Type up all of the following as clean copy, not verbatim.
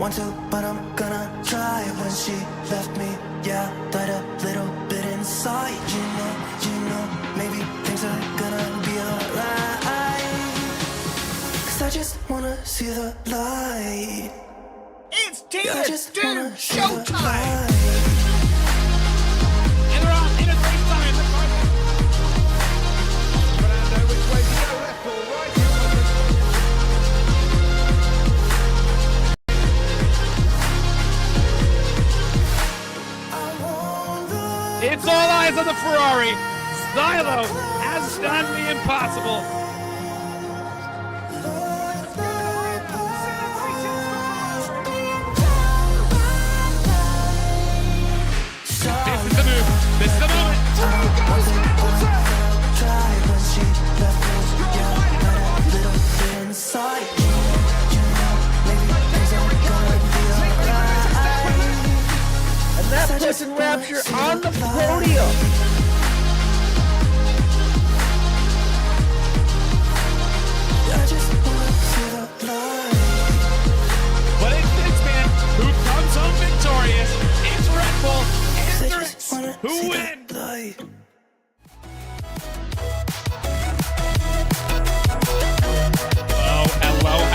want to, but I'm gonna try. When she left me, yeah, died a little bit inside. You know, maybe things are gonna be alright. 'Cause I just wanna see the light. It's Tina I just Dude wanna see the Showtime! light. And they're on in a race time. Fernando, which way to go, left or right? It's all eyes on the Ferrari. Stylo has done the impossible. This is the move. This is the moment. And that puts in Rapture on the podium. But it's this man who comes home victorious. It's Red Bull and Drix who win.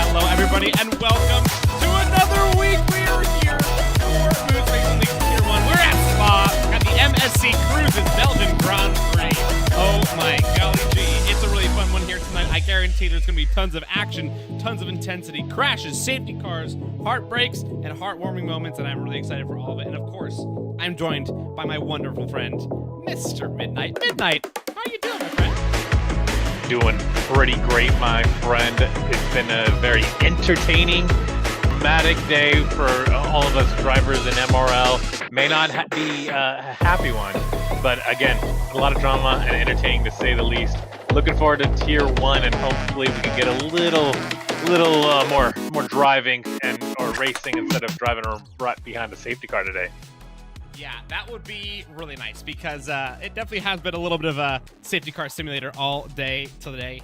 Hello, everybody, and welcome to another week. We are here for Moose Racing League Tier 1. We're at Spa at the MSC Cruises Belgian Grand Prix. Oh my golly gee, it's a really fun one here tonight. I guarantee there's going to be tons of action, tons of intensity, crashes, safety cars, heartbreaks, and heartwarming moments, and I'm really excited for all of it. And of course, I'm joined by my wonderful friend, Mr. Midnight. Midnight, how you doing, my friend? Doing pretty great, my friend. It's been a very entertaining, dramatic day for all of us drivers in MRL. May not be a happy one, but again, a lot of drama and entertaining to say the least. Looking forward to Tier 1, and hopefully we can get a little more driving or racing instead of driving right behind the safety car today. Yeah, that would be really nice because it definitely has been a little bit of a safety car simulator all day today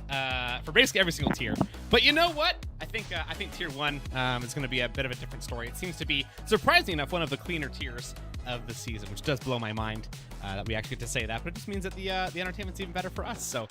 for basically every single tier. But you know what? I think Tier 1 is going to be a bit of a different story. It seems to be, surprisingly enough, one of the cleaner tiers of the season, which does blow my mind that we actually get to say that. But it just means that the entertainment's even better for us. So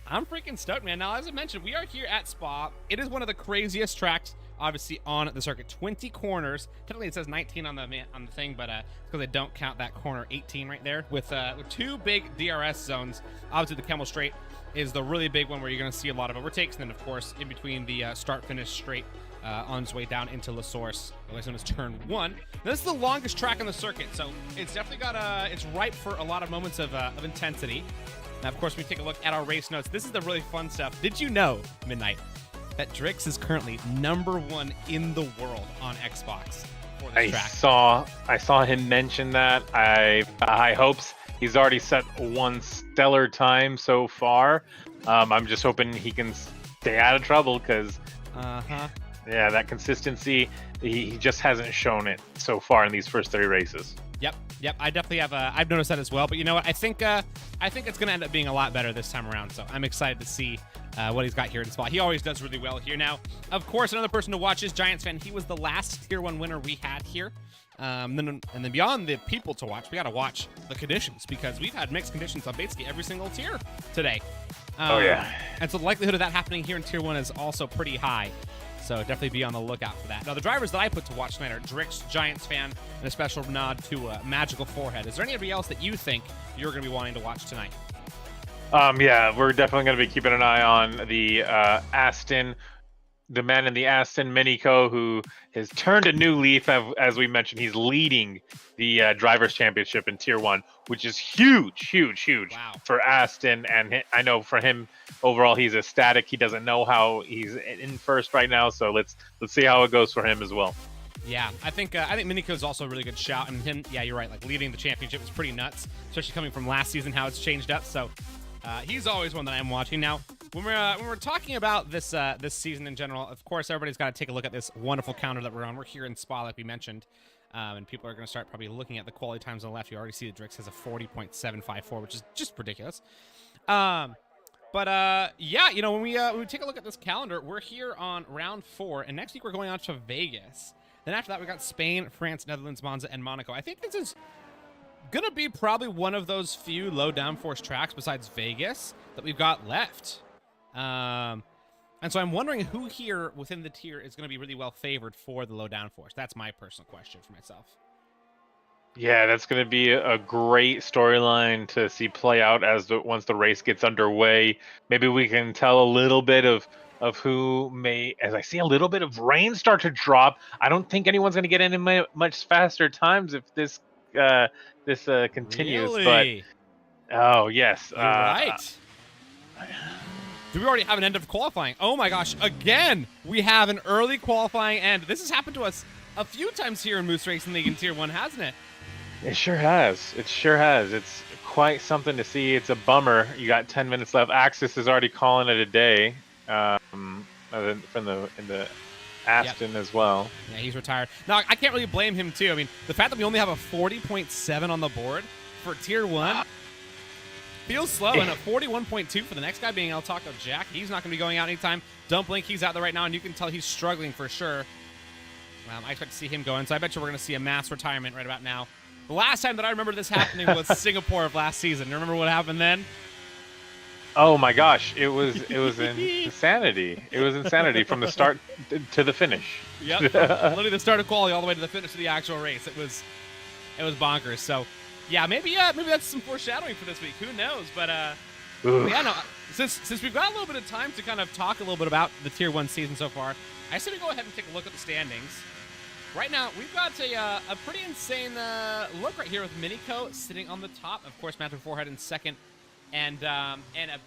I'm freaking stoked, man. Now, as I mentioned, we are here at Spa. It is one of the craziest tracks, obviously, on the circuit. 20 corners. Technically, it says 19 on the thing, but it's because they don't count that corner 18 right there with two big DRS zones. Obviously, the Camel Straight is the really big one where you're going to see a lot of overtakes. And then, of course, in between the start-finish straight on its way down into La Source, otherwise known as Turn 1. Now, this is the longest track on the circuit, so it's definitely got it's ripe for a lot of moments of intensity. Now, of course, when we take a look at our race notes, this is the really fun stuff. Did you know, Midnight, that Drix is currently #1 in the world on Xbox for this track? I saw him mention that. I hopes he's already set one stellar time so far. I'm just hoping he can stay out of trouble because, yeah, that consistency, he just hasn't shown it so far in these first 3 races. Yep. I definitely have. I've noticed that as well. But you know what? I think it's going to end up being a lot better this time around. So I'm excited to see what he's got here in Spa. He always does really well here. Now, of course, another person to watch is Giants fan. He was the last Tier 1 winner we had here. And then beyond the people to watch, we got to watch the conditions because we've had mixed conditions on basically every single tier today. Oh yeah. And so the likelihood of that happening here in Tier 1 is also pretty high. So definitely be on the lookout for that. Now, the drivers that I put to watch tonight are Drix, Giants fan, and a special nod to Magical Forehead. Is there anybody else that you think you're going to be wanting to watch tonight? Yeah, we're definitely going to be keeping an eye on the Aston, the man in the Aston, Minico, who has turned a new leaf. As we mentioned, he's leading the Drivers' Championship in Tier 1, which is huge Wow. for Aston. And I know for him, overall, he's ecstatic. He doesn't know how he's in first right now, so let's see how it goes for him as well. Yeah, I think Minico is also a really good shout. And him, yeah, you're right. Like leading the championship is pretty nuts, especially coming from last season, how it's changed up. So he's always one that I'm watching. Now, when we're talking about this season in general, of course, everybody's got to take a look at this wonderful counter that we're on. We're here in Spa, like we mentioned, and people are going to start probably looking at the quality times on the left. You already see that Drix has a 40.754, which is just ridiculous. Yeah, you know, when we take a look at this calendar, we're here on round 4, and next week we're going on to Vegas. Then after that, we got Spain, France, Netherlands, Monza, and Monaco. I think this is going to be probably one of those few low downforce tracks besides Vegas that we've got left. And so I'm wondering who here within the tier is going to be really well favored for the low downforce. That's my personal question for myself. Yeah, that's going to be a great storyline to see play out once the race gets underway. Maybe we can tell a little bit of who may, as I see a little bit of rain start to drop. I don't think anyone's going to get any much faster times if this continues. Really? But oh yes, You're right. Do we already have an end of qualifying? Oh my gosh! Again, we have an early qualifying end. This has happened to us a few times here in Moose Racing League in Tier 1, hasn't it? It sure has. It sure has. It's quite something to see. It's a bummer. You got 10 minutes left. Axis is already calling it a day. In the Aston as well. Yeah, he's retired. Now, I can't really blame him, too. I mean, the fact that we only have a 40.7 on the board for Tier 1 feels slow, and a 41.2 for the next guy being El Taco Jack. He's not going to be going out anytime. Don't blink, he's out there right now, and you can tell he's struggling for sure. I expect to see him going, so I bet you we're going to see a mass retirement right about now. The last time that I remember this happening was Singapore of last season. You remember what happened then? Oh my gosh, it was insanity. It was insanity from the start to the finish. Yep, literally the start of quality all the way to the finish of the actual race. It was bonkers. So, yeah, maybe that's some foreshadowing for this week. Who knows? But yeah, no. Since we've got a little bit of time to kind of talk a little bit about the Tier 1 season so far, I say we go ahead and take a look at the standings. Right now, we've got a pretty insane look right here with Minico sitting on the top. Of course, Matthew Forehead in second. And a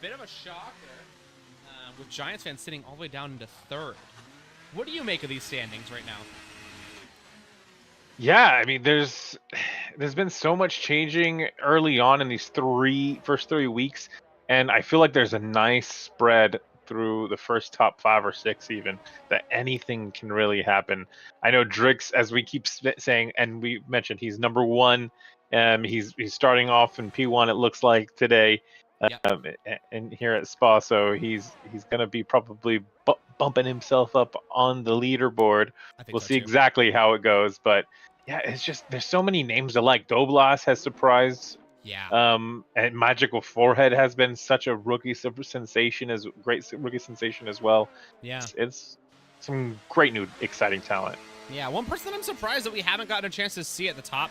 bit of a shocker with Giants fans sitting all the way down into third. What do you make of these standings right now? Yeah, I mean, there's been so much changing early on in these first three weeks, and I feel like there's a nice spread through the first top 5 or 6 even, that anything can really happen. I know Drix, as we keep saying, and we mentioned, he's number 1. He's starting off in P1, it looks like, today, and here at Spa, so he's going to be probably bumping himself up on the leaderboard. We'll see exactly how it goes, but yeah, it's just, there's so many names alike. Doblas has surprised. Yeah. And Magical Forehead has been such a rookie sensation as well. Yeah. It's some great new exciting talent. Yeah, one person that I'm surprised that we haven't gotten a chance to see at the top,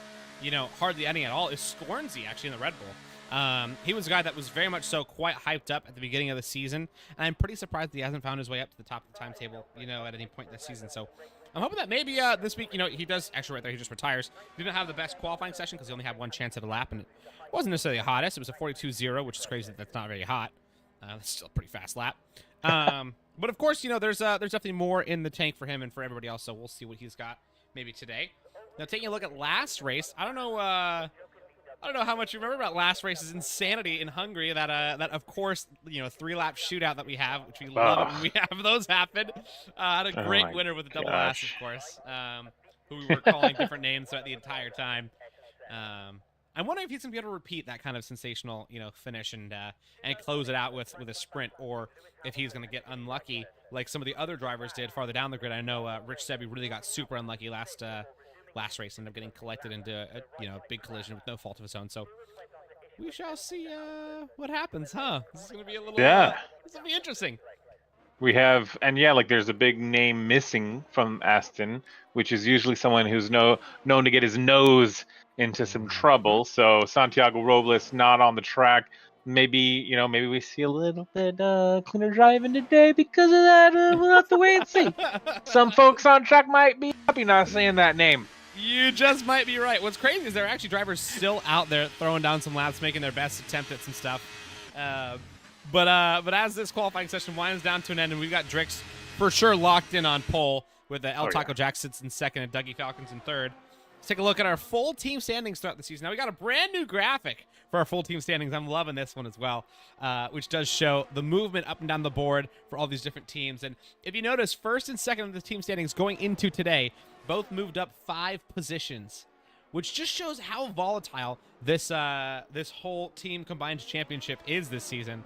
hardly any at all, is Scornsy, actually, in the Red Bull. He was a guy that was very much so quite hyped up at the beginning of the season, and I'm pretty surprised that he hasn't found his way up to the top of the timetable, at any point this season. So I'm hoping that maybe this week, he does, actually right there, he just retires. He didn't have the best qualifying session because he only had one chance at a lap, and it wasn't necessarily the hottest. It was a 42.0, which is crazy that that's not very hot. That's still a pretty fast lap. But of course, there's definitely more in the tank for him and for everybody else, so we'll see what he's got maybe today. Now, taking a look at last race, I don't know how much you remember about last race's insanity in Hungary. That of course, 3-lap shootout that we have, which we love it when we have those happen. Had a great winner with a double ass, of course, who we were calling different names throughout the entire time. I'm wondering if he's gonna be able to repeat that kind of sensational, finish and close it out with a sprint, or if he's gonna get unlucky like some of the other drivers did farther down the grid. I know Rich Sebi really got super unlucky last race, ended up getting collected into a big collision with no fault of his own. So we shall see what happps, huh? This is gonna be a little this will be interesting. We have, and there's a big name missing from Aston, which is usually someone who's known to get his nose into some trouble. So Santiago Robles not on the track. Maybe we see a little bit cleaner driving today because of that. We'll have to wait and see. Some folks on track might be happy not saying that name. You just might be right. What's crazy is there are actually drivers still out there throwing down some laps, making their best attempt at some stuff. But as this qualifying session winds down to an end, and we've got Drix for sure locked in on pole with El Taco Jack sits in second and Dougie Falcons in third. Let's take a look at our full team standings throughout the season. Now we got a brand new graphic for our full team standings. I'm loving this one as well, which does show the movement up and down the board for all these different teams. And if you notice, first and second of the team standings going into today both moved up 5 positions, which just shows how volatile this whole team combined championship is this season.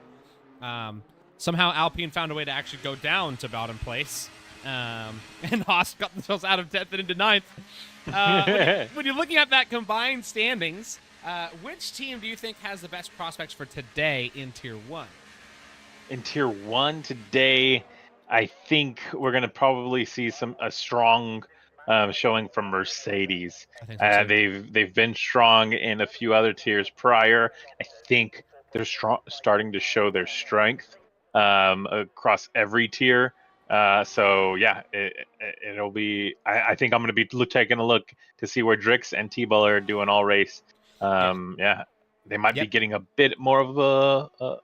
Somehow Alpine found a way to actually go down to bottom place. and Haas got themselves out of 10th and into 9th. When you're looking at that combined standings, which team do you think has the best prospects for today in Tier 1? In Tier 1 today, I think we're going to probably see a strong showing from Mercedes. I think so too. They've been strong in a few other tiers prior. I think they're starting to show their strength across every tier. So yeah, it'll be. I think I'm going to be taking a look to see where Drix and T-Ball are doing all race. Yeah, they might be getting a bit more of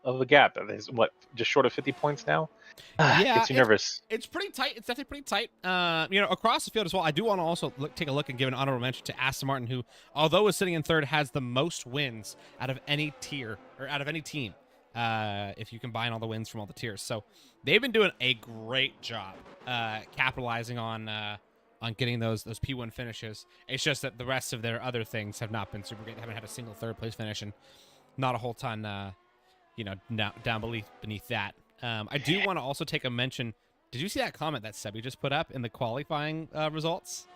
a gap. There's just short of 50 points now. Yeah, Gets you nervous. It's pretty tight. It's definitely pretty tight. Across the field as well. I do want to also take a look and give an honorable mention to Aston Martin, who, although is sitting in third, has the most wins out of any tier or out of any team. If you combine all the wins from all the tiers, so they've been doing a great job capitalizing on getting those P1 finishes. It's just that the rest of their other things have not been super great. They haven't had a single third place finish, and not a whole ton, down beneath that. I do want to also take a mention. Did you see that comment that Sebi just put up in the qualifying results?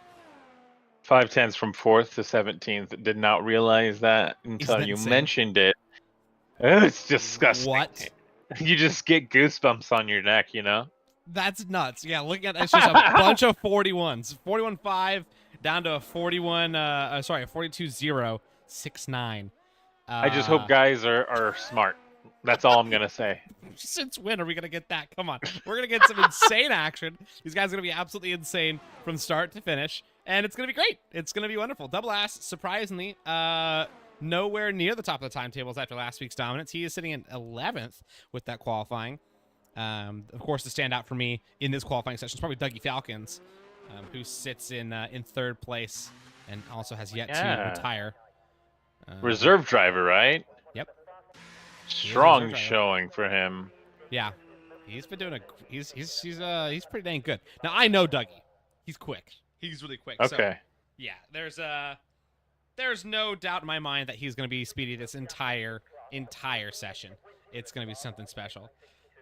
5/10 from 4th to 17th. Did not realize that until you mentioned it. It's disgusting. What? You just get goosebumps on your neck, you know? That's nuts. Yeah, look at that. It's just a bunch of 41s. 41.5 down to a 42.069. I just hope guys are smart. That's all I'm going to say. Since when are we going to get that? Come on. We're going to get some insane action. These guys are going to be absolutely insane from start to finish, and it's going to be great. It's going to be wonderful. Double Ass, surprisingly, nowhere near the top of the timetables after last week's dominance. He is sitting in 11th with that qualifying. Of course, the standout for me in this qualifying session is probably Dougie Falcons, who sits in third place and also has yet to retire. Reserve driver, right? Yep. Strong showing for him. Yeah, he's been doing he's pretty dang good. Now I know Dougie, he's quick. He's really quick. Okay. So, yeah, there's no doubt in my mind that he's going to be speedy this entire session. It's going to be something special.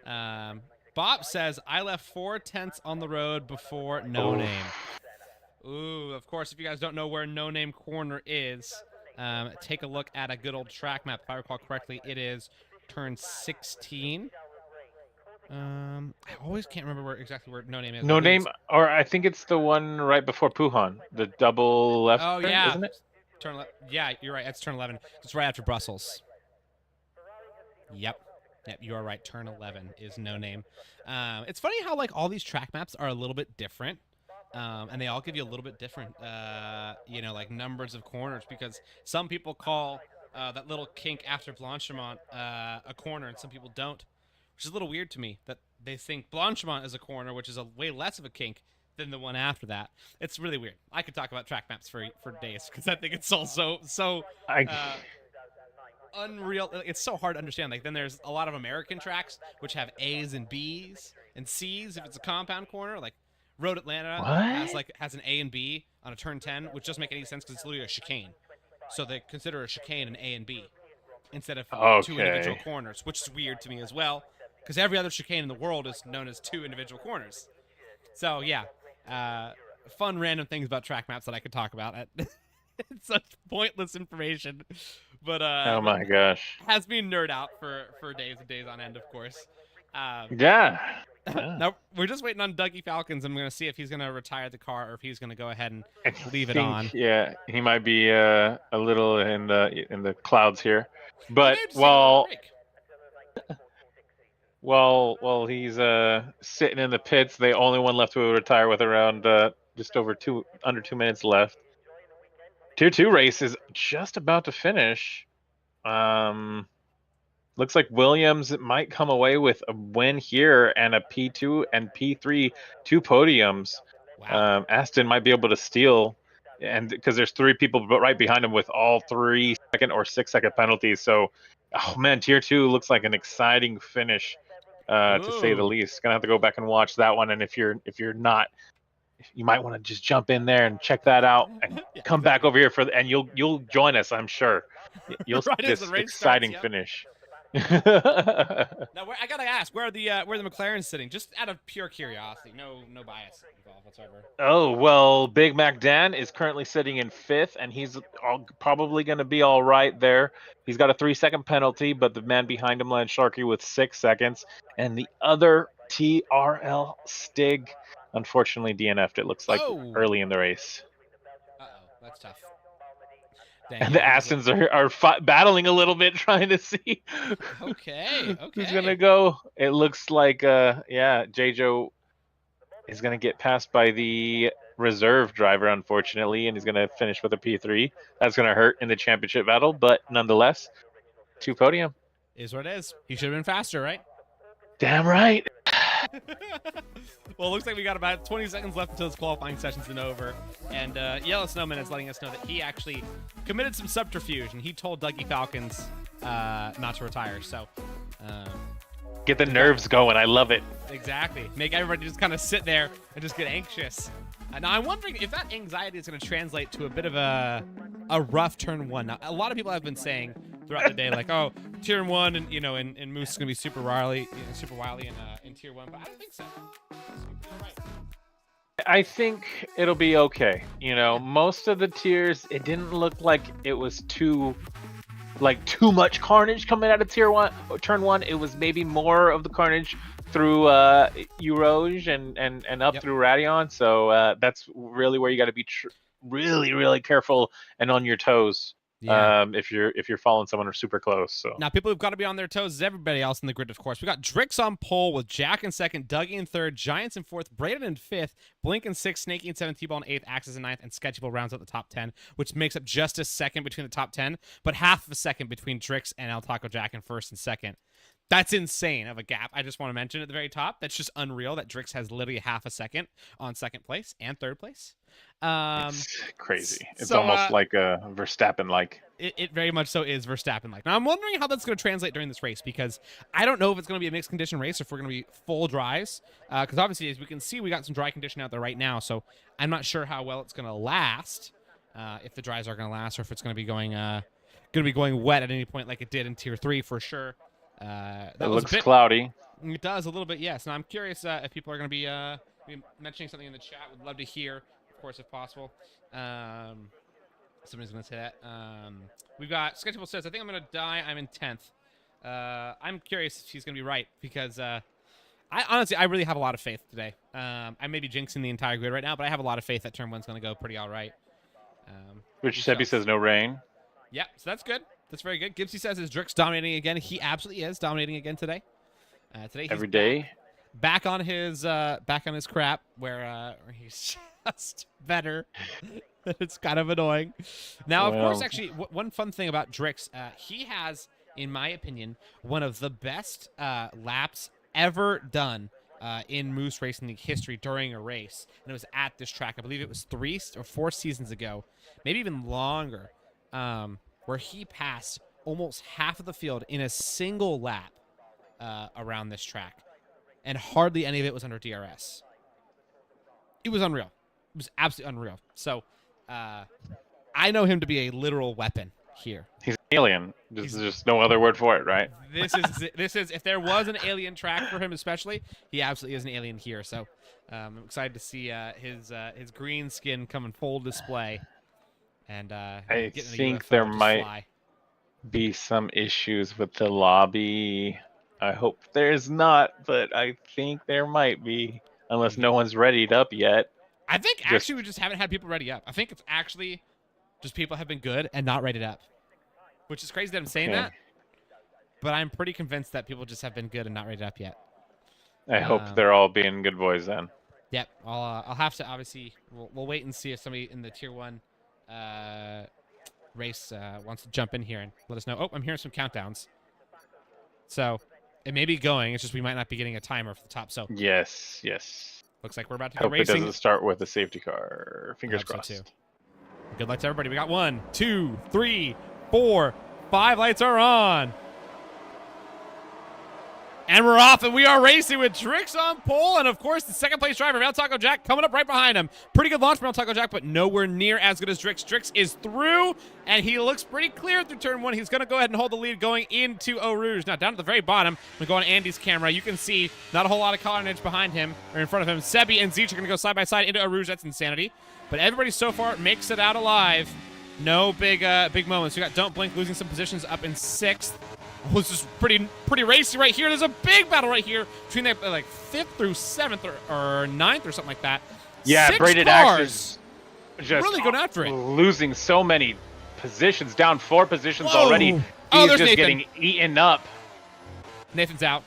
Bob says, I left 4/10 on the road before No Name. Ooh, of course, if you guys don't know where No Name Corner is, take a look at a good old track map. If I recall correctly, it is turn 16. I always can't remember exactly where No Name is. No Name, or I think it's the one right before Puhan, the double left. Oh, yeah. Isn't it? Yeah, you're right. It's turn 11. It's right after Brussels. Yep, you are right. Turn 11 is No Name. It's funny how all these track maps are a little bit different, and they all give you a little bit different, numbers of corners, because some people call that little kink after Blanchimont a corner, and some people don't, which is a little weird to me that they think Blanchimont is a corner, which is a way less of a kink than the one after that. It's really weird. I could talk about track maps for days, because I think it's all so unreal. It's so hard to understand. Then there's a lot of American tracks which have A's and B's and C's if it's a compound corner. Like Road Atlanta has an A and B on a turn 10, which doesn't make any sense because it's literally a chicane. So they consider a chicane an A and B instead of two individual corners, which is weird to me as well, because every other chicane in the world is known as two individual corners. So yeah, fun random things about track maps that I could talk about. It's such pointless information, but oh my gosh, has me nerd out for days and days on end, of course. Yeah. Now we're just waiting on Dougie Falcons. I'm going to see if he's going to retire the car or if he's going to go ahead and leave it on. Yeah, he might be a little in the clouds here, but while he's sitting in the pits, the only one left to retire with around just under 2 minutes left. Tier 2 race is just about to finish. Looks like Williams might come away with a win here and a P2 and P3, 2 podiums. Wow. Aston might be able to steal, and because there's 3 people right behind him with all 3 second or 6 second penalties. So, oh man, Tier 2 looks like an exciting finish, to say the least. Gonna have to go back and watch that one. And if you're not, you might want to just jump in there and check that out and come back over here and you'll join us, I'm sure. You'll see this exciting finish. Now, I gotta ask, where are the McLarens sitting? Just out of pure curiosity, no bias involved whatsoever. Oh, well, Big Mac Dan is currently sitting in 5th, and he's probably going to be all right there. He's got a 3-second penalty, but the man behind him, Land Sharky, with 6 seconds. And the other TRL Stig, unfortunately, DNF'd, it looks like, Oh. early in the race. Uh-oh, that's tough. Dang, And the Astons are battling a little bit, trying to see okay. who's going to go. It looks like, yeah, J-Jo is going to get passed by the reserve driver, unfortunately, and he's going to finish with a P3. That's going to hurt in the championship battle, but nonetheless, 2 podium. Is what it is. He should have been faster, right? Damn right. Well, it looks like we got about 20 seconds left until this qualifying session's been over. And Yellow Snowman is letting us know that he actually committed some subterfuge, and he told Dougie Falcons not to retire. So, get the nerves going. I love it. Exactly. Make everybody just kind of sit there and just get anxious. Now, I'm wondering if that anxiety is going to translate to a bit of a rough turn 1. Now, a lot of people have been saying throughout the day, like, oh, tier 1 and, in Moose is going to be super wily in tier 1, but I don't think so. Right. I think it'll be okay. Most of the tiers, it didn't look like it was too much carnage coming out of turn 1. It was maybe more of the carnage through Urouge and up through Radion. So that's really where you got to be really, really careful and on your toes. Yeah. If you're following someone or super close. So now people who've got to be on their toes is everybody else in the grid, of course. We got Drix on pole with Jack in 2nd, Dougie in 3rd, Giants in 4th, Braden in 5th, Blink in 6th, Snakey in 7th, T-Ball in 8th, Axis in 9th, and Sketchable rounds out the top 10, which makes up just a second between the top 10, but half of a second between Drix and El Taco Jack in 1st and 2nd. That's insane of a gap. I just want to mention at the very top, that's just unreal that Drix has literally half a second on 2nd place and 3rd place. It's crazy. It's almost like a Verstappen-like. It very much so is Verstappen-like. Now, I'm wondering how that's going to translate during this race, because I don't know if it's going to be a mixed condition race or if we're going to be full dries. Because obviously, as we can see, we got some dry condition out there right now, so I'm not sure how well it's going to last, if the dries are going to last, or if it's going to be going wet at any point like it did in Tier 3 for sure. It looks cloudy. It does a little bit, yes. Now I'm curious if people are going to be mentioning something in the chat. Would love to hear, of course, if possible. Somebody's going to say that. We've got Sketchable says, I think I'm going to die. I'm in 10th. I'm curious if she's going to be right, because I really have a lot of faith today. I may be jinxing the entire grid right now, but I have a lot of faith that turn 1's going to go pretty all right. Richard Seppi says no rain. Yeah, so that's good. That's very good. Gibbsy says, is Drix dominating again? He absolutely is dominating again today. Every day. Back on his crap, where he's just better. It's kind of annoying. Now, of course, actually, one fun thing about Drix, he has, in my opinion, one of the best laps ever done in Moose Racing League history during a race. And it was at this track. I believe it was 3 or 4 seasons ago, maybe even longer. Where he passed almost half of the field in a single lap around this track, and hardly any of it was under DRS. It was unreal. It was absolutely unreal. So I know him to be a literal weapon here. He's an alien. There's just no other word for it, right? This is if there was an alien track for him, especially, he absolutely is an alien here. So I'm excited to see his green skin come in full display. And I think there might be some issues with the lobby. I hope there's not, but I think there might be, unless no one's readied up yet. I think actually we just haven't had people ready up. I think it's actually just people have been good and not readied up, which is crazy that I'm saying that. But I'm pretty convinced that people just have been good and not readied up yet. I hope they're all being good boys then. Yep, I'll have to obviously. We'll wait and see if somebody in the Tier 1 race wants to jump in here and let us know. Oh, I'm hearing some countdowns. So it may be going. It's just we might not be getting a timer for the top. So yes. Looks like we're about to go racing. Hope it doesn't start with a safety car. Fingers crossed. So good luck to everybody. We got 1, 2, 3, 4, 5 lights are on. And we're off, and we are racing with Drix on pole, and of course the second place driver, El Taco Jack, coming up right behind him. Pretty good launch from El Taco Jack, but nowhere near as good as Drix. Drix is through, and he looks pretty clear through turn 1. He's going to go ahead and hold the lead going into Eau Rouge. Now, down at the very bottom, we go on Andy's camera. You can see not a whole lot of carnage behind him, or in front of him. Sebi and Zeech are going to go side by side into Eau Rouge. That's insanity. But everybody so far makes it out alive. No big moments. We got Don't Blink losing some positions up in 6th. Was just pretty racy right here. There's a big battle right here between the like 5th through 7th or 9th or something like that. Yeah, 6 Braided cars Axe is just really going after it. Losing so many positions, down 4 positions Whoa. already. He's There's just Nathan. getting eaten up. Nathan's out.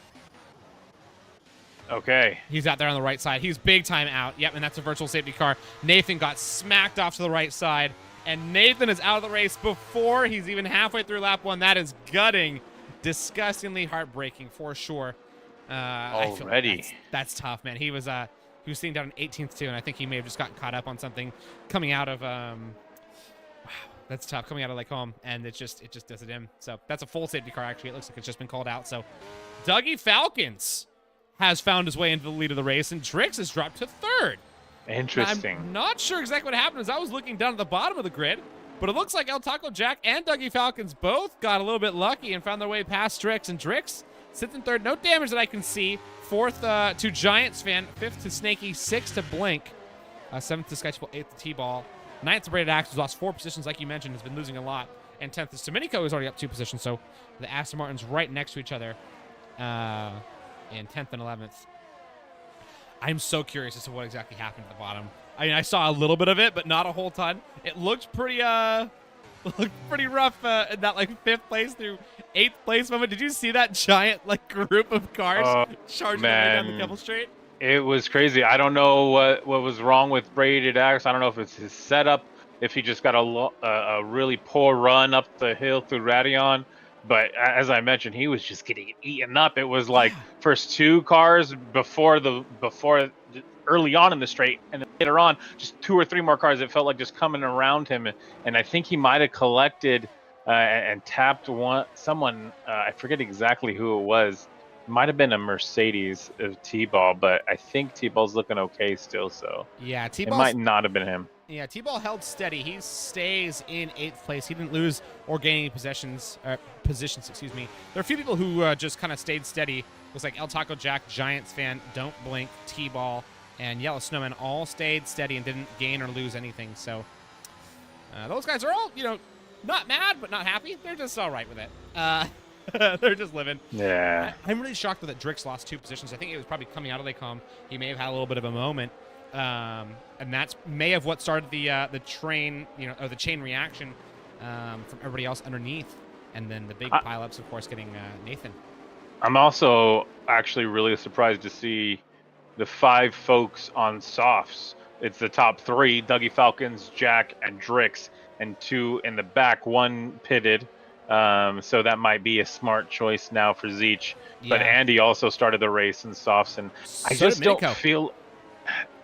Okay. He's out there on the right side. He's big time out. Yep, and that's a virtual safety car. Nathan got smacked off to the right side, and Nathan is out of the race before he's even halfway through lap 1. That is gutting. Disgustingly heartbreaking for sure. Already. That's tough, man. He was sitting down in 18th too, and I think he may have just gotten caught up on something coming out of wow, that's tough. Coming out of Lake Home, and it just does it in. So that's a full safety car actually. It looks like it's just been called out. So Dougie Falcons has found his way into the lead of the race, and Drix has dropped to 3rd. Interesting. I'm not sure exactly what happened as I was looking down at the bottom of the grid. But it looks like El Taco Jack and Dougie Falcons both got a little bit lucky and found their way past Drix. And Drix sits in 3rd. No damage that I can see. 4th to Giants Fan. 5th to Snaky. 6th to Blink. 7th to Skychieful. 8th to T-Ball. 9th to Braided Axe, who's lost 4 positions, like you mentioned, has been losing a lot. And 10th is Domenico, who's already up 2 positions. So the Aston Martins right next to each other in 10th and 11th. I'm so curious as to what exactly happened at the bottom. I mean, I saw a little bit of it, but not a whole ton. It looked pretty rough in that like 5th place through 8th place moment. Did you see that giant like group of cars charging their way down the Keppel Straight? It was crazy. I don't know what was wrong with Braided Axe. I don't know if it's his setup, if he just got a really poor run up the hill through Radion. But as I mentioned, he was just getting eaten up. It was like first 2 cars before early on in the straight, and then later on, just 2 or 3 more cars. It felt like just coming around him, and I think he might have collected and tapped someone. I forget exactly who it was. It might have been a Mercedes of T-Ball, but I think T-Ball's looking okay still. So yeah, it might not have been him. Yeah, T-Ball held steady. He stays in 8th place. He didn't lose or gain any positions. Excuse me. There are a few people who just kind of stayed steady. Looks like El Taco Jack, Giants Fan, Don't Blink, T-Ball, and Yellow Snowman all stayed steady and didn't gain or lose anything. So those guys are all, not mad but not happy. They're just all right with it. They're just living. Yeah. I'm really shocked that Drix lost 2 positions. I think it was probably coming out of Lake Home. He may have had a little bit of a moment. And that's may have what started the train, or the chain reaction from everybody else underneath. And then the big pileups, of course, getting Nathan. I'm also actually really surprised to see the 5 folks on softs. It's the top 3, Dougie Falcons, Jack, and Drix, and 2 in the back, 1 pitted. So that might be a smart choice now for Zeech. Yeah. But Andy also started the race in softs, and I just don't feel...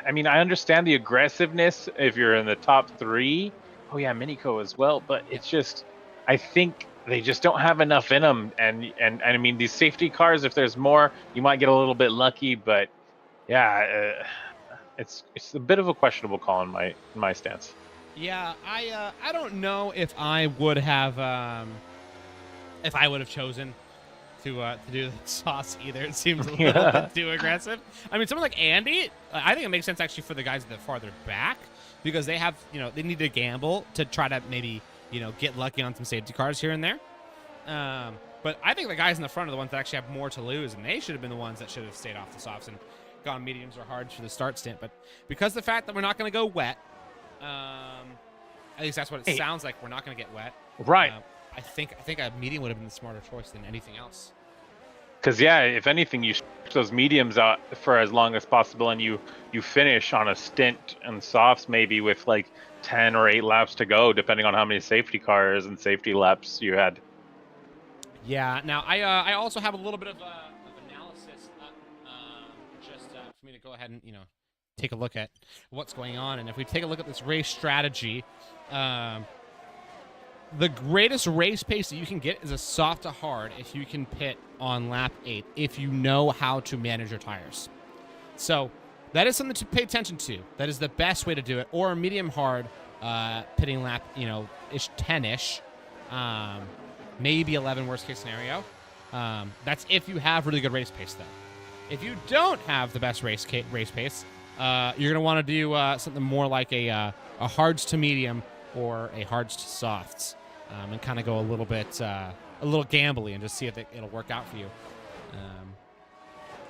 I mean, I understand the aggressiveness if you're in the top 3. Oh, yeah, Minico as well. But it's just... I think they just don't have enough in them. And I mean, these safety cars, if there's more, you might get a little bit lucky, but... Yeah, it's a bit of a questionable call in my stance. Yeah, I don't know if I would have chosen to do the sauce either. It seems a little bit too aggressive. I mean, someone like Andy, I think it makes sense actually for the guys that are farther back because they have they need to gamble to try to maybe get lucky on some safety cars here and there. But I think the guys in the front are the ones that actually have more to lose, and they should have been the ones that should have stayed off the softs and gone mediums or hards for the start stint. But because the fact that we're not going to go wet, at least that's what it sounds like. We're not going to get wet. Right. I think a medium would have been the smarter choice than anything else. Because if anything, you stretch those mediums out for as long as possible, and you finish on a stint in softs maybe with like 10 or 8 laps to go, depending on how many safety cars and safety laps you had. Yeah. Now I also have a little bit of analysis up, just for me to go ahead and take a look at what's going on. And if we take a look at this race strategy, the greatest race pace that you can get is a soft to hard if you can pit on lap 8, if you know how to manage your tires. So that is something to pay attention to. That is the best way to do it. Or a medium hard pitting lap, ish 10-ish, maybe 11 worst case scenario. That's if you have really good race pace, though. If you don't have the best race pace, you're gonna want to do something more like a hards to medium or a hards to softs, and kind of go a little gambly and just see if it'll work out for you.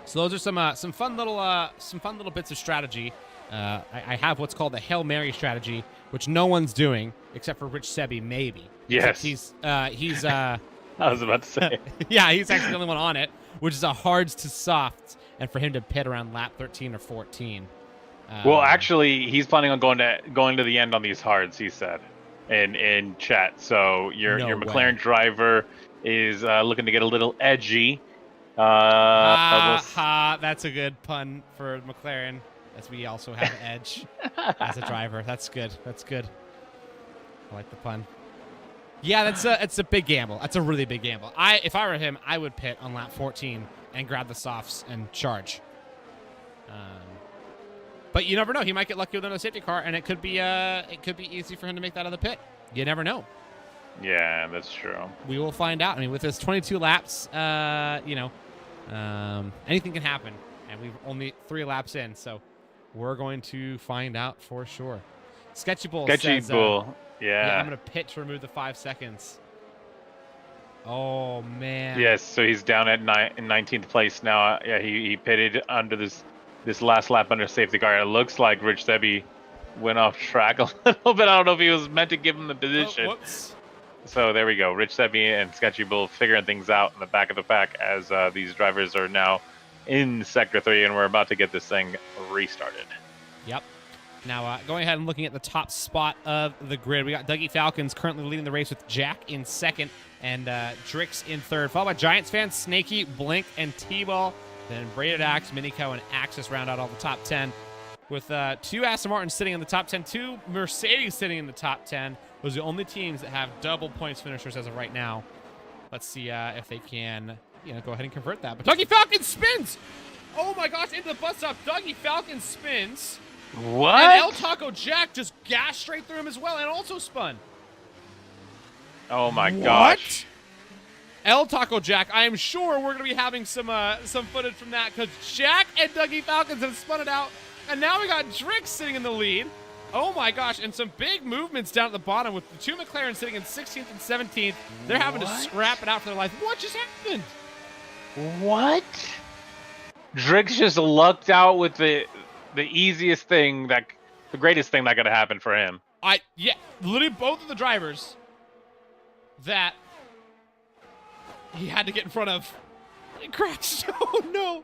So those are some fun little bits of strategy. I have what's called the Hail Mary strategy, which no one's doing except for Rich Sebi, maybe. Yes. He's I was about to say. yeah, he's actually the only one on it, which is a hards to softs, and for him to pit around lap 13 or 14. Well, actually, he's planning on going to the end on these hards. He said in chat. So your McLaren driver is looking to get a little edgy. That's a good pun for McLaren, as we also have Edge as a driver. That's good. I like the pun. Yeah, it's a big gamble. That's a really big gamble. If I were him, I would pit on lap 14 and grab the softs and charge. But you never know. He might get lucky with another safety car, and it could be easy for him to make that out of the pit. You never know. Yeah, that's true. We will find out. I mean, with this 22 laps, anything can happen, and we've only 3 laps in, so we're going to find out for sure. Sketchy Bull says, yeah, I'm going to pit to remove the 5 seconds. Oh, man. Yes, so he's down at 19th place now. Yeah, he pitted under this last lap under safety car. It looks like Rich Sebi went off track a little bit. I don't know if he was meant to give him the position. Whoops. So there we go. Rich Sebi and Sketchy Bull figuring things out in the back of the pack as these drivers are now in Sector 3, and we're about to get this thing restarted. Yep. Now, going ahead and looking at the top spot of the grid, we got Dougie Falcons currently leading the race with Jack in second and Drix in third, followed by Giants fans, Snakey, Blink, and T-Ball. Then Braided Axe, Minico, and Axis round out all the top 10. With 2 Aston Martins sitting in the top 10, 2 Mercedes sitting in the top 10. Those are the only teams that have double points finishers as of right now. Let's see if they can, go ahead and convert that. But Dougie Falcons spins! Oh my gosh, into the bus stop. Dougie Falcons spins. What? And El Taco Jack just gashed straight through him as well and also spun. Oh my gosh. El Taco Jack, I am sure we're going to be having some footage from that, because Jack and Dougie Falcons have spun it out, and now we got Drix sitting in the lead. Oh my gosh, and some big movements down at the bottom with the 2 McLaren sitting in 16th and 17th. They're having to scrap it out for their life. What just happened? What? Drix just lucked out with the easiest thing, the greatest thing that could have happened for him. Literally both of the drivers that he had to get in front of. He crashed. Oh, no.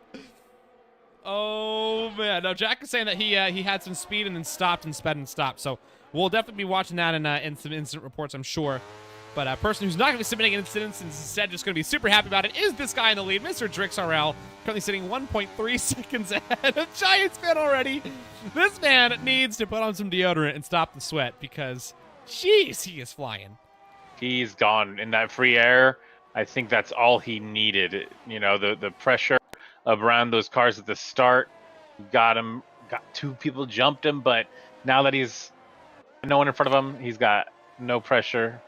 Oh, man. No, Jack is saying that he had some speed and then stopped and sped and stopped. So we'll definitely be watching that in some incident reports, I'm sure. But a person who's not going to be submitting incidents and instead just going to be super happy about it is this guy in the lead, Mr. Drix RL, currently sitting 1.3 seconds ahead of Giants fan already. This man needs to put on some deodorant and stop the sweat because, jeez, he is flying. He's gone in that free air. I think that's all he needed. The pressure around those cars at the start got 2 people jumped him, but now that he's no one in front of him, he's got no pressure.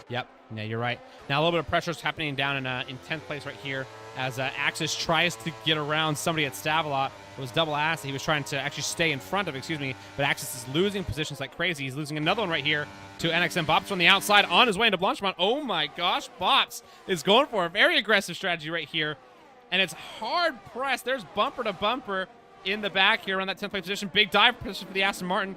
Yep. Yeah, you're right. Now a little bit of pressure is happening down in 10th place right here as Axis tries to get around somebody at Stavelot. It was double ass. He was trying to actually stay in front of, but Axis is losing positions like crazy. He's losing another one right here to NXM. Bops on the outside on his way into Blanchemont. Oh my gosh, Bops is going for a very aggressive strategy right here. And it's hard pressed. There's bumper to bumper in the back here around that 10th place position. Big dive position for the Aston Martin.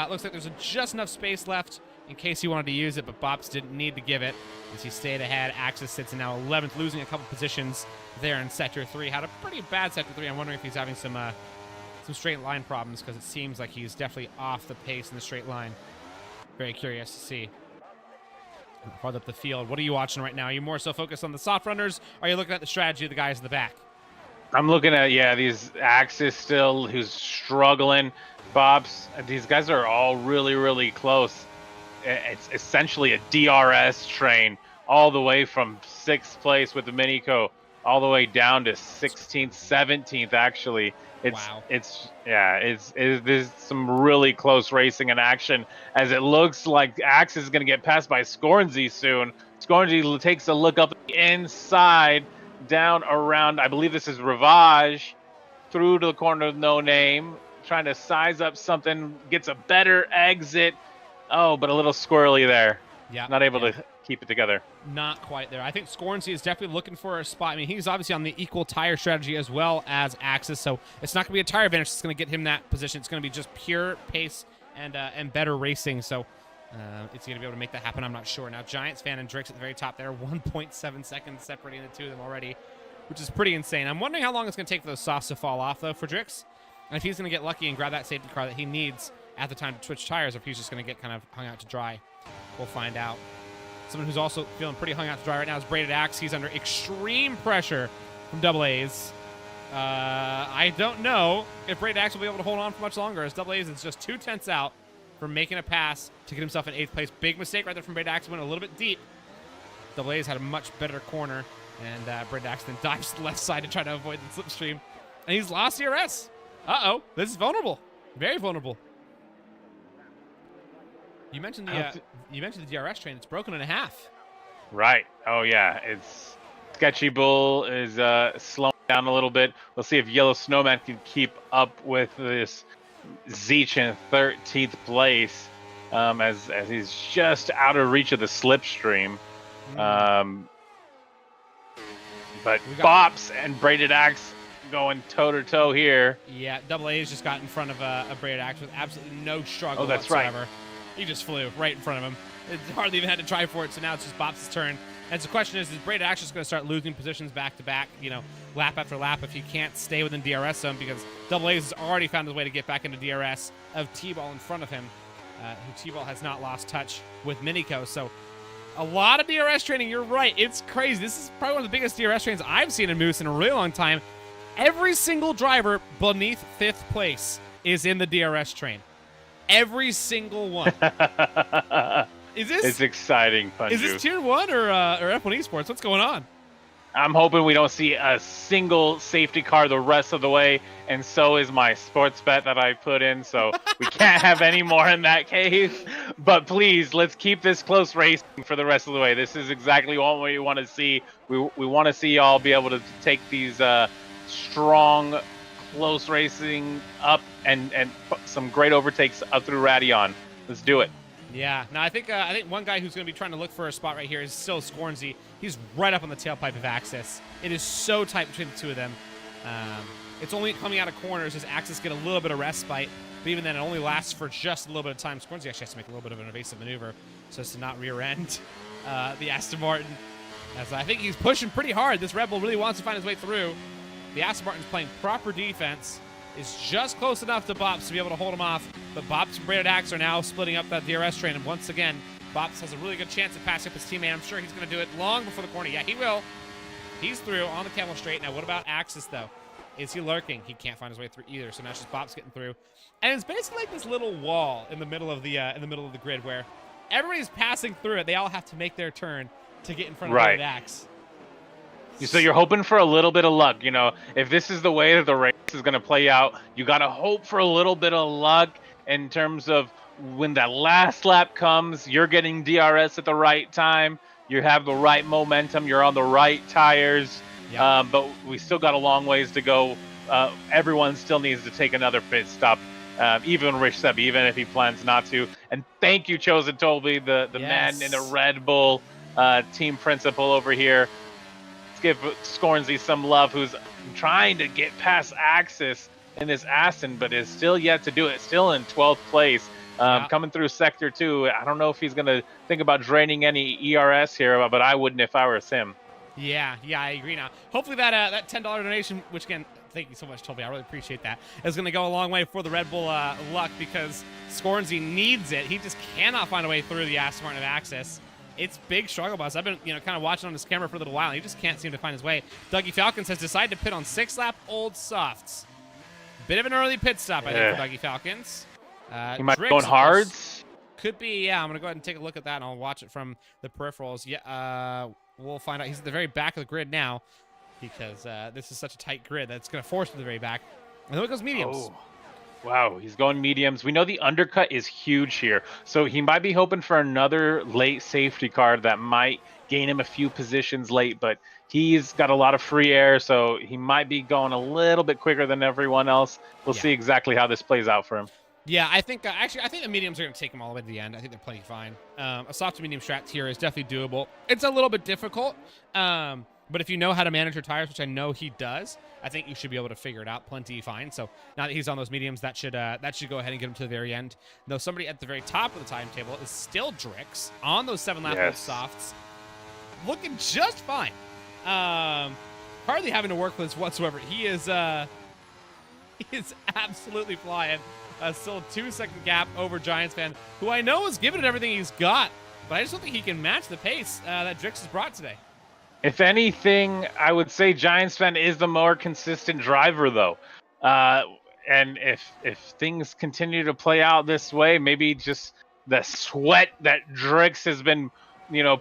Looks like there's just enough space left in case he wanted to use it, but Bops didn't need to give it as he stayed ahead. Axis sits in now 11th, losing a couple positions there in Sector 3. Had a pretty bad Sector 3. I'm wondering if he's having some straight line problems because it seems like he's definitely off the pace in the straight line. Very curious to see. Farther up the field, what are you watching right now? Are you more so focused on the soft runners, or are you looking at the strategy of the guys in the back? I'm looking at, these Axis still, who's struggling. Bob's, these guys are all really, really close. it's essentially a DRS train all the way from 6th place with the Minico all the way down to 16th, 17th. Actually, Wow. there's some really close racing in action, as it looks like Axe is going to get passed by Scornsy soon. Scornsy takes a look up the inside, down around, I believe this is Ravage, through to the corner of No Name, trying to size up something, gets a better exit. Oh, but a little squirrely there. Yeah. Not able to keep it together. Not quite there. I think Scornsy is definitely looking for a spot. I mean, he's obviously on the equal tire strategy as well as Axis, so it's not going to be a tire advantage that's going to get him that position. It's going to be just pure pace and better racing, so it's going to be able to make that happen, I'm not sure. Now, Giants fan and Drix at the very top there, 1.7 seconds separating the two of them already, which is pretty insane. I'm wondering how long it's going to take for those softs to fall off, though, for Drix, and if he's going to get lucky and grab that safety car that he needs at the time to switch tires, or if he's just going to get kind of hung out to dry. We'll find out. Someone who's also feeling pretty hung out to dry right now is Braided Axe. He's under extreme pressure from Double A's. I don't know if Braided Axe will be able to hold on for much longer, as Double A's is just 2/10 out from making a pass to get himself in 8th place. Big mistake right there from Braided Axe. Went a little bit deep. Double A's had a much better corner, and Braided Axe then dives to the left side to try to avoid the slipstream. And he's lost DRS. Uh-oh. This is vulnerable. Very vulnerable. You mentioned the DRS train. It's broken in half. Right. Oh, yeah. It's Sketchy Bull is slowing down a little bit. We'll see if Yellow Snowman can keep up with this Zeech in 13th place, as he's just out of reach of the slipstream. But Bops and Braided Axe going toe-to-toe here. Yeah, Double A's just got in front of a Braided Axe with absolutely no struggle that's whatsoever. right. He just flew right in front of him. It hardly even had to try for it, so now it's just Bops' turn. And so the question is Braided Axe just going to start losing positions back-to-back, lap after lap if he can't stay within DRS zone, because Double A's has already found his way to get back into DRS of T-Ball in front of him, who T-Ball has not lost touch with Minico. So a lot of DRS training, you're right. It's crazy. This is probably one of the biggest DRS trains I've seen in Moose in a really long time. Every single driver beneath 5th place is in the DRS train. Every single one. It's exciting, Punju. Is this Tier 1 or F1 Esports? What's going on? I'm hoping we don't see a single safety car the rest of the way, and so is my sports bet that I put in, so we can't have any more in that case. But please, let's keep this close racing for the rest of the way. This is exactly what we want to see. We want to see y'all be able to take these strong, close racing up and some great overtakes up through Radion. Let's do it. Yeah. Now I think one guy who's going to be trying to look for a spot right here is still Scornsy. He's right up on the tailpipe of Axis. It is so tight between the two of them. It's only coming out of corners as Axis get a little bit of respite, but even then it only lasts for just a little bit of time. Scornsy actually has to make a little bit of an evasive maneuver so as to not rear end the Aston Martin. As I think he's pushing pretty hard. This Red Bull really wants to find his way through. The Aston Martin's playing proper defense. Is just close enough to Bops to be able to hold him off, but Bops and Braided Axe are now splitting up that DRS train, and once again, Bops has a really good chance of passing up his teammate. I'm sure he's going to do it long before the corner. Yeah, he will. He's through on the camel straight. Now, what about Axis, though? Is he lurking? He can't find his way through either, so now it's just Bops getting through. And it's basically like this little wall in the middle of the grid where everybody's passing through it. They all have to make their turn to get in front of Braided Axe. So you're hoping for a little bit of luck. If this is the way that the race is going to play out, you got to hope for a little bit of luck in terms of when that last lap comes, you're getting DRS at the right time, you have the right momentum, you're on the right tires. Yep. But we still got a long ways to go. Everyone still needs to take another pit stop, even Rich Seb, even if he plans not to. And thank you, Chosen Toby, the man in the Red Bull team principal over here. Give Scornsy some love, who's trying to get past Axis in this Aston, but is still yet to do it. Still in 12th place, coming through Sector 2. I don't know if he's going to think about draining any ERS here, but I wouldn't if I was him. Yeah, I agree now. Hopefully that $10 donation, which again, thank you so much, Toby. I really appreciate that, is going to go a long way for the Red Bull luck, because Scornsy needs it. He just cannot find a way through the Aston Martin of Axis. It's big struggle bus. I've been, kind of watching on his camera for a little while, and he just can't seem to find his way. Dougie Falcons has decided to pit on 6-lap old softs. Bit of an early pit stop, I think, for Dougie Falcons. He might be going hards. Could be, yeah. I'm going to go ahead and take a look at that, and I'll watch it from the peripherals. Yeah, we'll find out. He's at the very back of the grid now because this is such a tight grid that it's going to force him to the very back. And then it goes mediums. Oh. Wow, he's going mediums. We know the undercut is huge here, so he might be hoping for another late safety car that might gain him a few positions late, but he's got a lot of free air, so he might be going a little bit quicker than everyone else. We'll see exactly how this plays out for him. Yeah, I think actually, I think the mediums are going to take him all the way to the end. I think they're playing fine. A soft to medium strat here is definitely doable. It's a little bit difficult, but if you know how to manage your tires, which I know he does, I think you should be able to figure it out plenty fine. So now that he's on those mediums, that should go ahead and get him to the very end. Though somebody at the very top of the timetable is still Drix on those 7-lap softs, looking just fine. Hardly having to work with this whatsoever. He is absolutely flying. Still a 2-second gap over Giants fan, who I know is giving it everything he's got, but I just don't think he can match the pace that Drix has brought today. If anything, I would say Giants fan is the more consistent driver, though. And if things continue to play out this way, maybe just the sweat that Drix has been,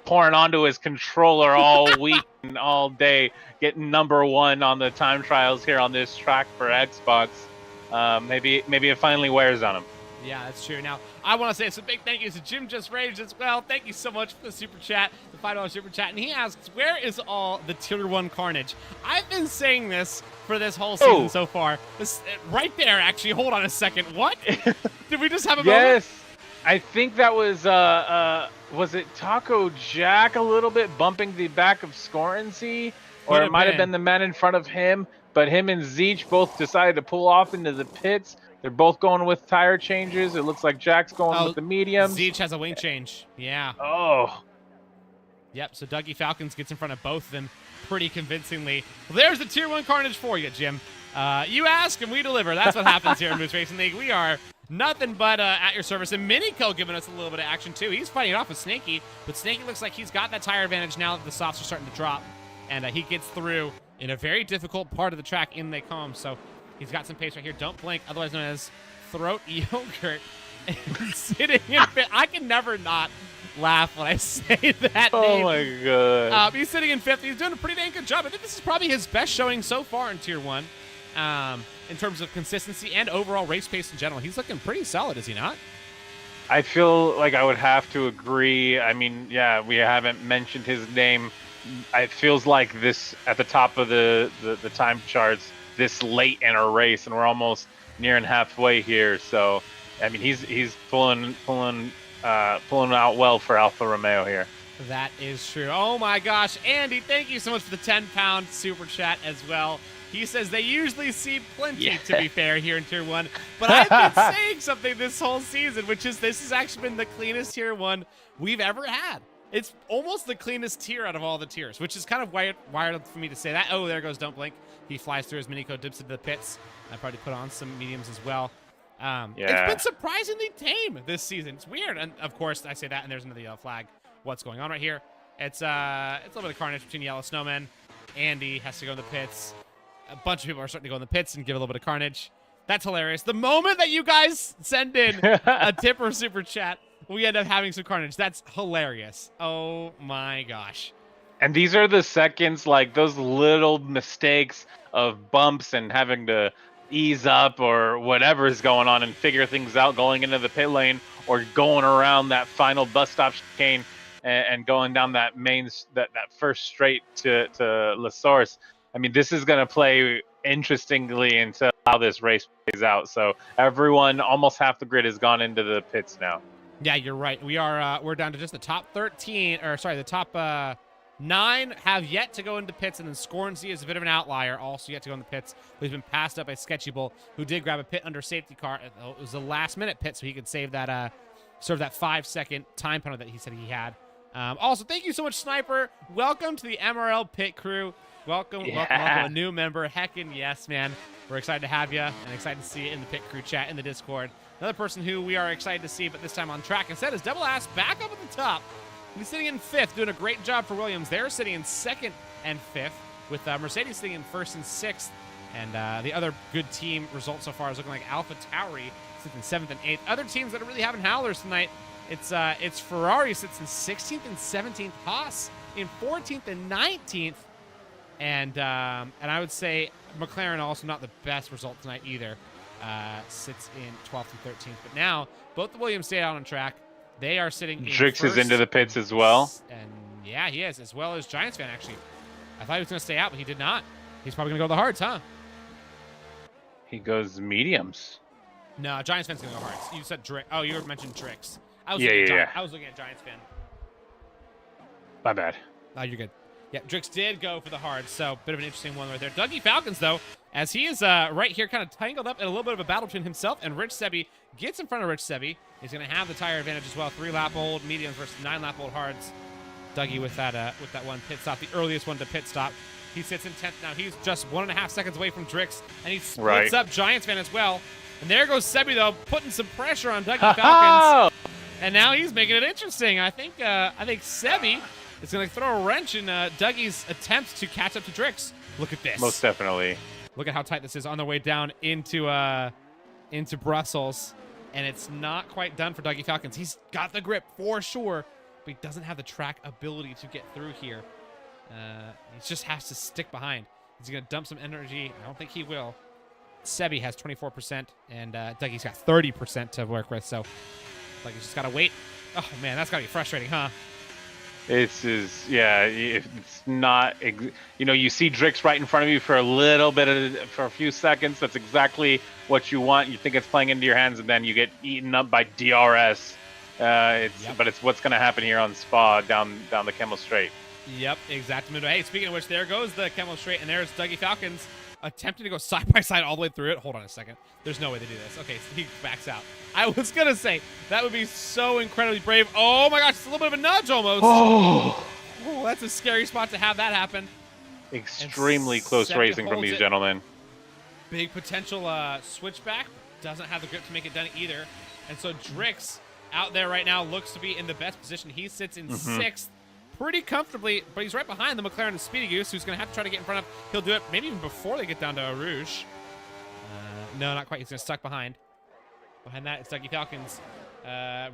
pouring onto his controller all week and all day, getting #1 on the time trials here on this track for Xbox. Maybe it finally wears on him. Yeah, that's true. Now, I want to say some big thank yous to Jim Just Raged as well. Thank you so much for the super chat, the $5 super chat. And he asks, where is all the Tier 1 carnage? I've been saying this for this whole season so far. This right there, actually. Hold on a second. What? Did we just have a moment? Yes. I think that was it Taco Jack a little bit bumping the back of Scorency? Or it might have been the man in front of him. But him and Zeech both decided to pull off into the pits. They're both going with tire changes. It looks like Jack's going with the mediums. Zeech has a wing change. Yeah. Oh. Yep, so Dougie Falcons gets in front of both of them pretty convincingly. Well, there's the Tier 1 carnage for you, Jim. You ask and we deliver. That's what happens here in Moose Racing League. We are nothing but at your service. And Minico giving us a little bit of action, too. He's fighting it off with Snaky, but Snaky looks like he's got that tire advantage now that the softs are starting to drop. And he gets through in a very difficult part of the track in they come. So he's got some pace right here. Don't blink, otherwise known as throat yogurt. Sitting in fifth. I can never not laugh when I say that name. Oh my god. He's sitting in fifth. He's doing a pretty dang good job. I think this is probably his best showing so far in Tier 1. In terms of consistency and overall race pace in general. He's looking pretty solid, is he not? I feel like I would have to agree. I mean, yeah, we haven't mentioned his name. It feels like this at the top of the time charts this late in a race, and we're almost nearing halfway here. So, I mean, he's pulling out well for Alfa Romeo here. That is true. Oh my gosh, Andy, thank you so much for the 10-pound super chat as well. He says they usually see plenty, to be fair, here in Tier 1. But I've been saying something this whole season, which is this has actually been the cleanest Tier 1 we've ever had. It's almost the cleanest tier out of all the tiers, which is kind of wired for me to say that. Oh, there goes Don't Blink. He flies through as Minico dips into the pits. I probably put on some mediums as well. It's been surprisingly tame this season. It's weird. And, of course, I say that, and there's another yellow flag. What's going on right here? It's a little bit of carnage between Yellow Snowman. Andy has to go in the pits. A bunch of people are starting to go in the pits and give a little bit of carnage. That's hilarious. The moment that you guys send in a tip or super chat, we end up having some carnage. That's hilarious. Oh my gosh. And these are the seconds, like those little mistakes of bumps and having to ease up or whatever is going on and figure things out going into the pit lane or going around that final bus stop chicane and going down that that first straight to La Source. I mean, this is going to play interestingly into how this race plays out. So everyone, almost half the grid has gone into the pits now. Yeah, you're right. We're down to just the top 13, or sorry, the top 9 have yet to go into pits, and then Scornsea is a bit of an outlier, also yet to go in the pits. He's been passed up by Sketchy Bull, who did grab a pit under safety car. It was a last-minute pit, so he could save that, serve that 5-second time penalty that he said he had. Also, thank you so much, Sniper. Welcome to the MRL pit crew. Welcome, welcome, a new member. Heckin' yes, man. We're excited to have you and excited to see you in the pit crew chat in the Discord. Another person who we are excited to see, but this time on track instead, is Double Ass back up at the top. He's sitting in 5th, doing a great job for Williams. They're sitting in 2nd and 5th, with Mercedes sitting in 1st and 6th. And the other good team result so far is looking like Alpha Tauri sitting in 7th and 8th. Other teams that are really having howlers tonight It's Ferrari sits in 16th and 17th, Haas in 14th and 19th, and I would say McLaren also not the best result tonight either. Sits in 12th and 13th, but now both the Williams stay out on track. They are sitting. Drix in is into the pits as well, and yeah, he is, as well as Giants fan actually. I thought he was going to stay out, but he did not. He's probably going to go the hards, huh? he goes mediums. No, Giants fan's going to go hards. You said Drix. Oh, you mentioned Drix. I was looking at Giants fan. My bad. Oh, you're good. Yeah, Drix did go for the hard, so bit of an interesting one right there. Dougie Falcons, though, as he is right here kind of tangled up in a little bit of a battle between himself and Rich Sebi, gets in front of Rich Sebi. He's going to have the tire advantage as well. 3-lap-old mediums versus 9-lap-old hards. Dougie with that one pit stop, the earliest one to pit stop. He sits in 10th now. He's just 1.5 seconds away from Drix, and he splits up Giants fan as well. And there goes Sebi, though, putting some pressure on Dougie Falcons. And now he's making it interesting. I think Sebi is going to throw a wrench in Dougie's attempts to catch up to Drix. Look at this. Most definitely. Look at how tight this is on their way down into Brussels. And it's not quite done for Dougie Falcons. He's got the grip for sure, but he doesn't have the track ability to get through here. He just has to stick behind. He's going to dump some energy. I don't think he will. Sebi has 24%, and Dougie's got 30% to work with, so Dougie's just got to wait. Oh, man, that's got to be frustrating, huh? It's not, you see Drix right in front of you for for a few seconds. That's exactly what you want. You think it's playing into your hands, and then you get eaten up by DRS. But it's what's going to happen here on Spa down the Kemmel Straight. Yep, exactly. Hey, speaking of which, there goes the Kemmel Straight, and there's Dougie Falcons attempting to go side by side all the way through it. Hold on a second. There's no way they do this. Okay, so he backs out. I was going to say, that would be so incredibly brave. Oh my gosh, it's a little bit of a nudge almost. Oh, that's a scary spot to have that happen. Extremely close racing from these gentlemen. Big potential switchback. Doesn't have the grip to make it done either. And so Drix out there right now looks to be in the best position. He sits in 6th. Pretty comfortably, but he's right behind the McLaren and Speedy Goose, who's going to have to try to get in front of. He'll do it maybe even before they get down to Rouge. No, not quite. He's going to stuck behind. Behind that, it's Dougie Falcons.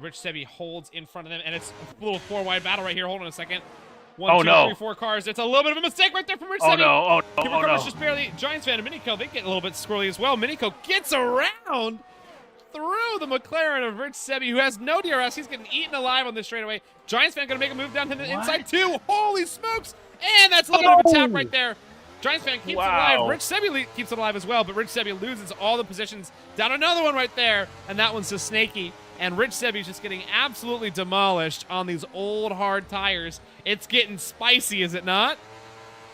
Rich Sebi holds in front of them, and it's a little 4-wide battle right here. Hold on a second. 1, 2, 3, 4 cars. It's a little bit of a mistake right there from Rich Sebi. Cooper Carter's just barely. Giants fan and Minico, they get a little bit squirrely as well. Minico gets around through the McLaren of Rich Sebi, who has no DRS. He's getting eaten alive on this straightaway. Giants fan going to make a move down to the inside too. Holy smokes! And that's a little bit of a tap right there. Giants fan keeps it alive. Rich Sebi keeps it alive as well, but Rich Sebi loses all the positions. Down another one right there, and that one's just snaky. And Rich Sebi's just getting absolutely demolished on these old hard tires. It's getting spicy, is it not?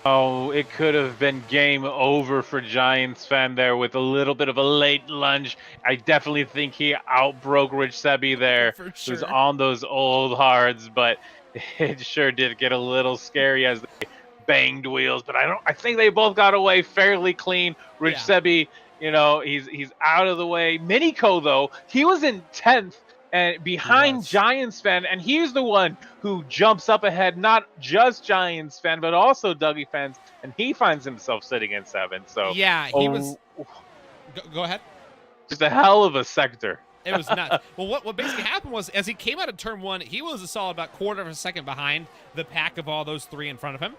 Oh, it could have been game over for Giants fan there with a little bit of a late lunge. I definitely think he outbroke Rich Sebi there. For sure. He was on those old hards, but it sure did get a little scary as they banged wheels. But I think they both got away fairly clean. Rich Sebi, he's out of the way. Minico, though, he was in 10th. And behind Giants fan, and he's the one who jumps up ahead, not just Giants fan, but also Dougie fans, and he finds himself sitting in 7th. So yeah, he was. Go ahead. Just a hell of a sector. It was nuts. Well, what basically happened was, as he came out of turn 1, he was a solid about quarter of a second behind the pack of all those 3 in front of him,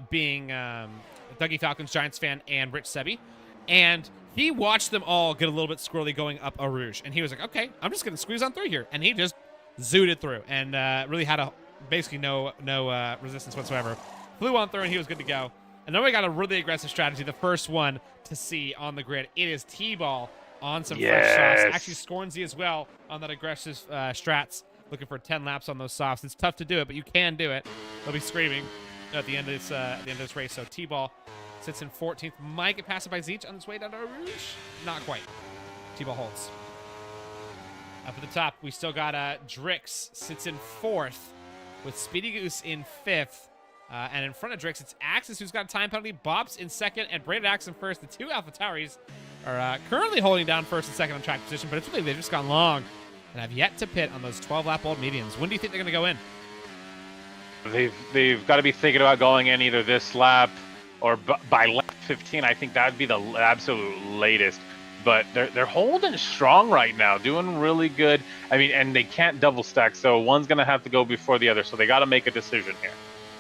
being Dougie Falcons, Giants fan, and Rich Sebi, and he watched them all get a little bit squirrely going up a Rouge, and he was like, okay, I'm just going to squeeze on through here. And he just zooted through and really had basically no resistance whatsoever. Flew on through, and he was good to go. And then we got a really aggressive strategy, the first one to see on the grid. It is T-Ball on some fresh softs. Actually, Scornsy as well on that aggressive strats, looking for 10 laps on those softs. It's tough to do it, but you can do it. They'll be screaming at the end of this race. So T-Ball sits in 14th. Might get passed by Zeech on his way down to Rouge. Not quite. T-Ball holds. Up at the top, we still got Drix sits in 4th with Speedy Goose in 5th. And in front of Drix, it's Axis, who's got a time penalty. Bops in 2nd, and Braided Axe in 1st. The 2 AlphaTauris are currently holding down 1st and 2nd on track position, but it's really they've just gone long and have yet to pit on those 12-lap-old mediums. When do you think they're going to go in? They've got to be thinking about going in either this lap or by lap 15. I think that would be the absolute latest. but they're holding strong right now, doing really good. I mean, and they can't double stack, so one's gonna have to go before the other. So they got to make a decision here.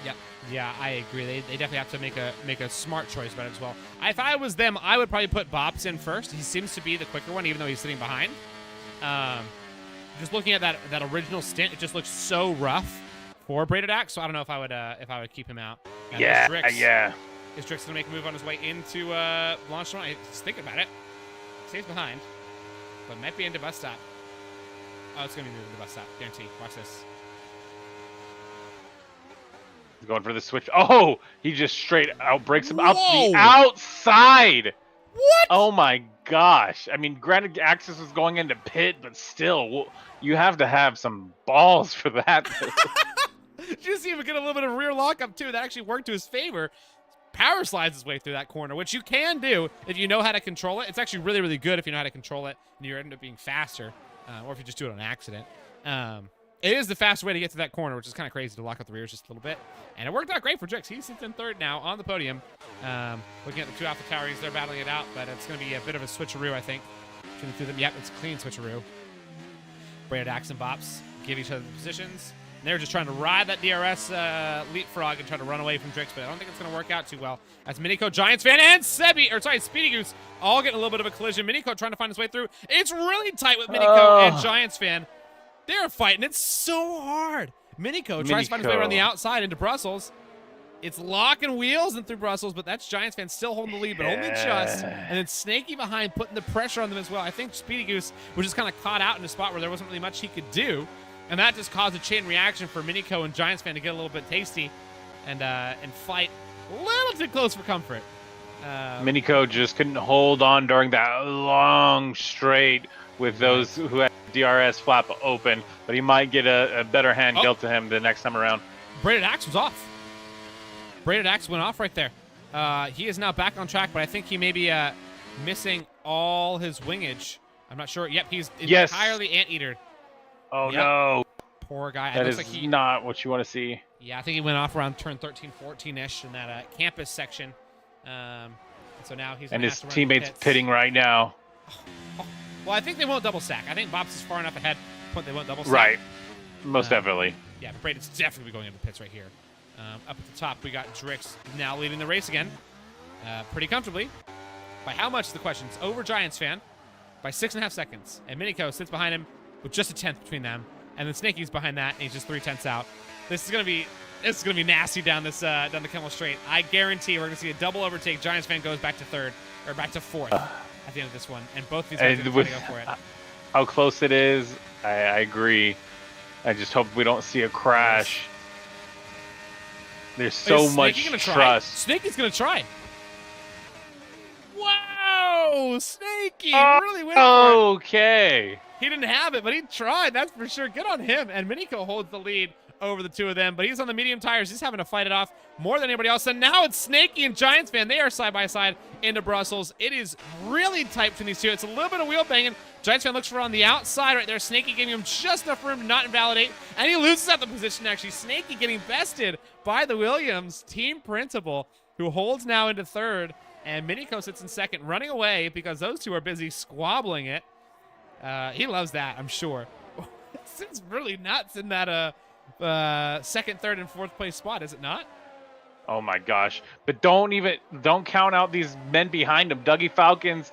Yep. Yeah, I agree. They definitely have to make a smart choice about it as well. If I was them, I would probably put Bops in first. He seems to be the quicker one, even though he's sitting behind. Just looking at that original stint, it just looks so rough for Braided Axe. So I don't know if I would keep him out. And Yeah. Is Drix gonna make a move on his way into Blanchard? Just think about it. Stays behind, but might be into bus stop. Oh, it's gonna be moving to bus stop. Guarantee. Watch this. He's going for the switch. Oh, he just straight out breaks him up the outside. What? Oh my gosh. I mean, granted, Axis was going into pit, but still, you have to have some balls for that. Did you see him get a little bit of rear lockup too? That actually worked to his favor. Power slides his way through that corner, which you can do if you know how to control it. It's actually really, really good if you know how to control it, and you end up being faster, or if you just do it on accident. It is the fastest way to get to that corner, which is kind of crazy to lock up the rears just a little bit. And it worked out great for Drix. He sits in third now on the podium. Looking at the two Alpha Tauris, they're battling it out, but it's going to be a bit of a switcheroo, I think, between the two of them. Yep, it's a clean switcheroo. Braided Axe and Bops give each other the positions. And they're just trying to ride that DRS leapfrog and try to run away from Drix, but I don't think it's going to work out too well. That's Minico, Giants fan, and Speedy Goose all getting a little bit of a collision. Minico trying to find his way through. It's really tight with Minico and Giants fan. They're fighting. It's so hard. Minico tries to find his way around the outside into Brussels. It's locking wheels and through Brussels, but that's Giants fan still holding the lead, but only just. And then Snaky behind, putting the pressure on them as well. I think Speedy Goose was just kind of caught out in a spot where there wasn't really much he could do. And that just caused a chain reaction for Minico and Giants fan to get a little bit tasty and fight a little too close for comfort. Minico just couldn't hold on during that long straight with those who had DRS flap open, but he might get a better hand dealt to him the next time around. Braided Axe was off. Braided Axe went off right there. He is now back on track, but I think he may be missing all his wingage. I'm not sure. Yep, he's entirely anteatered. Oh, no. Poor guy. That is not what you want to see. Yeah, I think he went off around turn 13, 14-ish in that campus section. So now he's and his teammates pitting right now. Well, I think they won't double stack. I think Bops is far enough ahead. Point they won't double stack. Right. Most definitely. Yeah, but Braden's definitely going into the pits right here. Up at the top, we got Drix now leading the race again. Pretty comfortably. By how much is the question? It's over Giants fan by 6.5 seconds. And Minico sits behind him with just a tenth between them. And then Snaky's behind that, and he's just 3/10 out. This is gonna be nasty down down the Kemmel Straight. I guarantee we're gonna see a double overtake. Giants fan goes back to third or back to fourth at the end of this one, and both these guys are going to go for it. How close it is, I agree. I just hope we don't see a crash. There's so much trust. Snaky's gonna try. Wow, Snaky really went for it. Okay. He didn't have it, but he tried. That's for sure. Good on him. And Minico holds the lead over the two of them, but he's on the medium tires. He's having to fight it off more than anybody else. And now it's Snaky and Giants fan. They are side by side into Brussels. It is really tight between these two. It's a little bit of wheel banging. Giants fan looks for on the outside right there. Snaky giving him just enough room to not invalidate, and he loses out the position, actually. Snaky getting bested by the Williams team principal, who holds now into third, and Minico sits in second, running away because those two are busy squabbling it. He loves that, I'm sure. It's really nuts in that second, third, and fourth place spot, is it not? Oh my gosh. But don't count out these men behind him. Dougie Falcons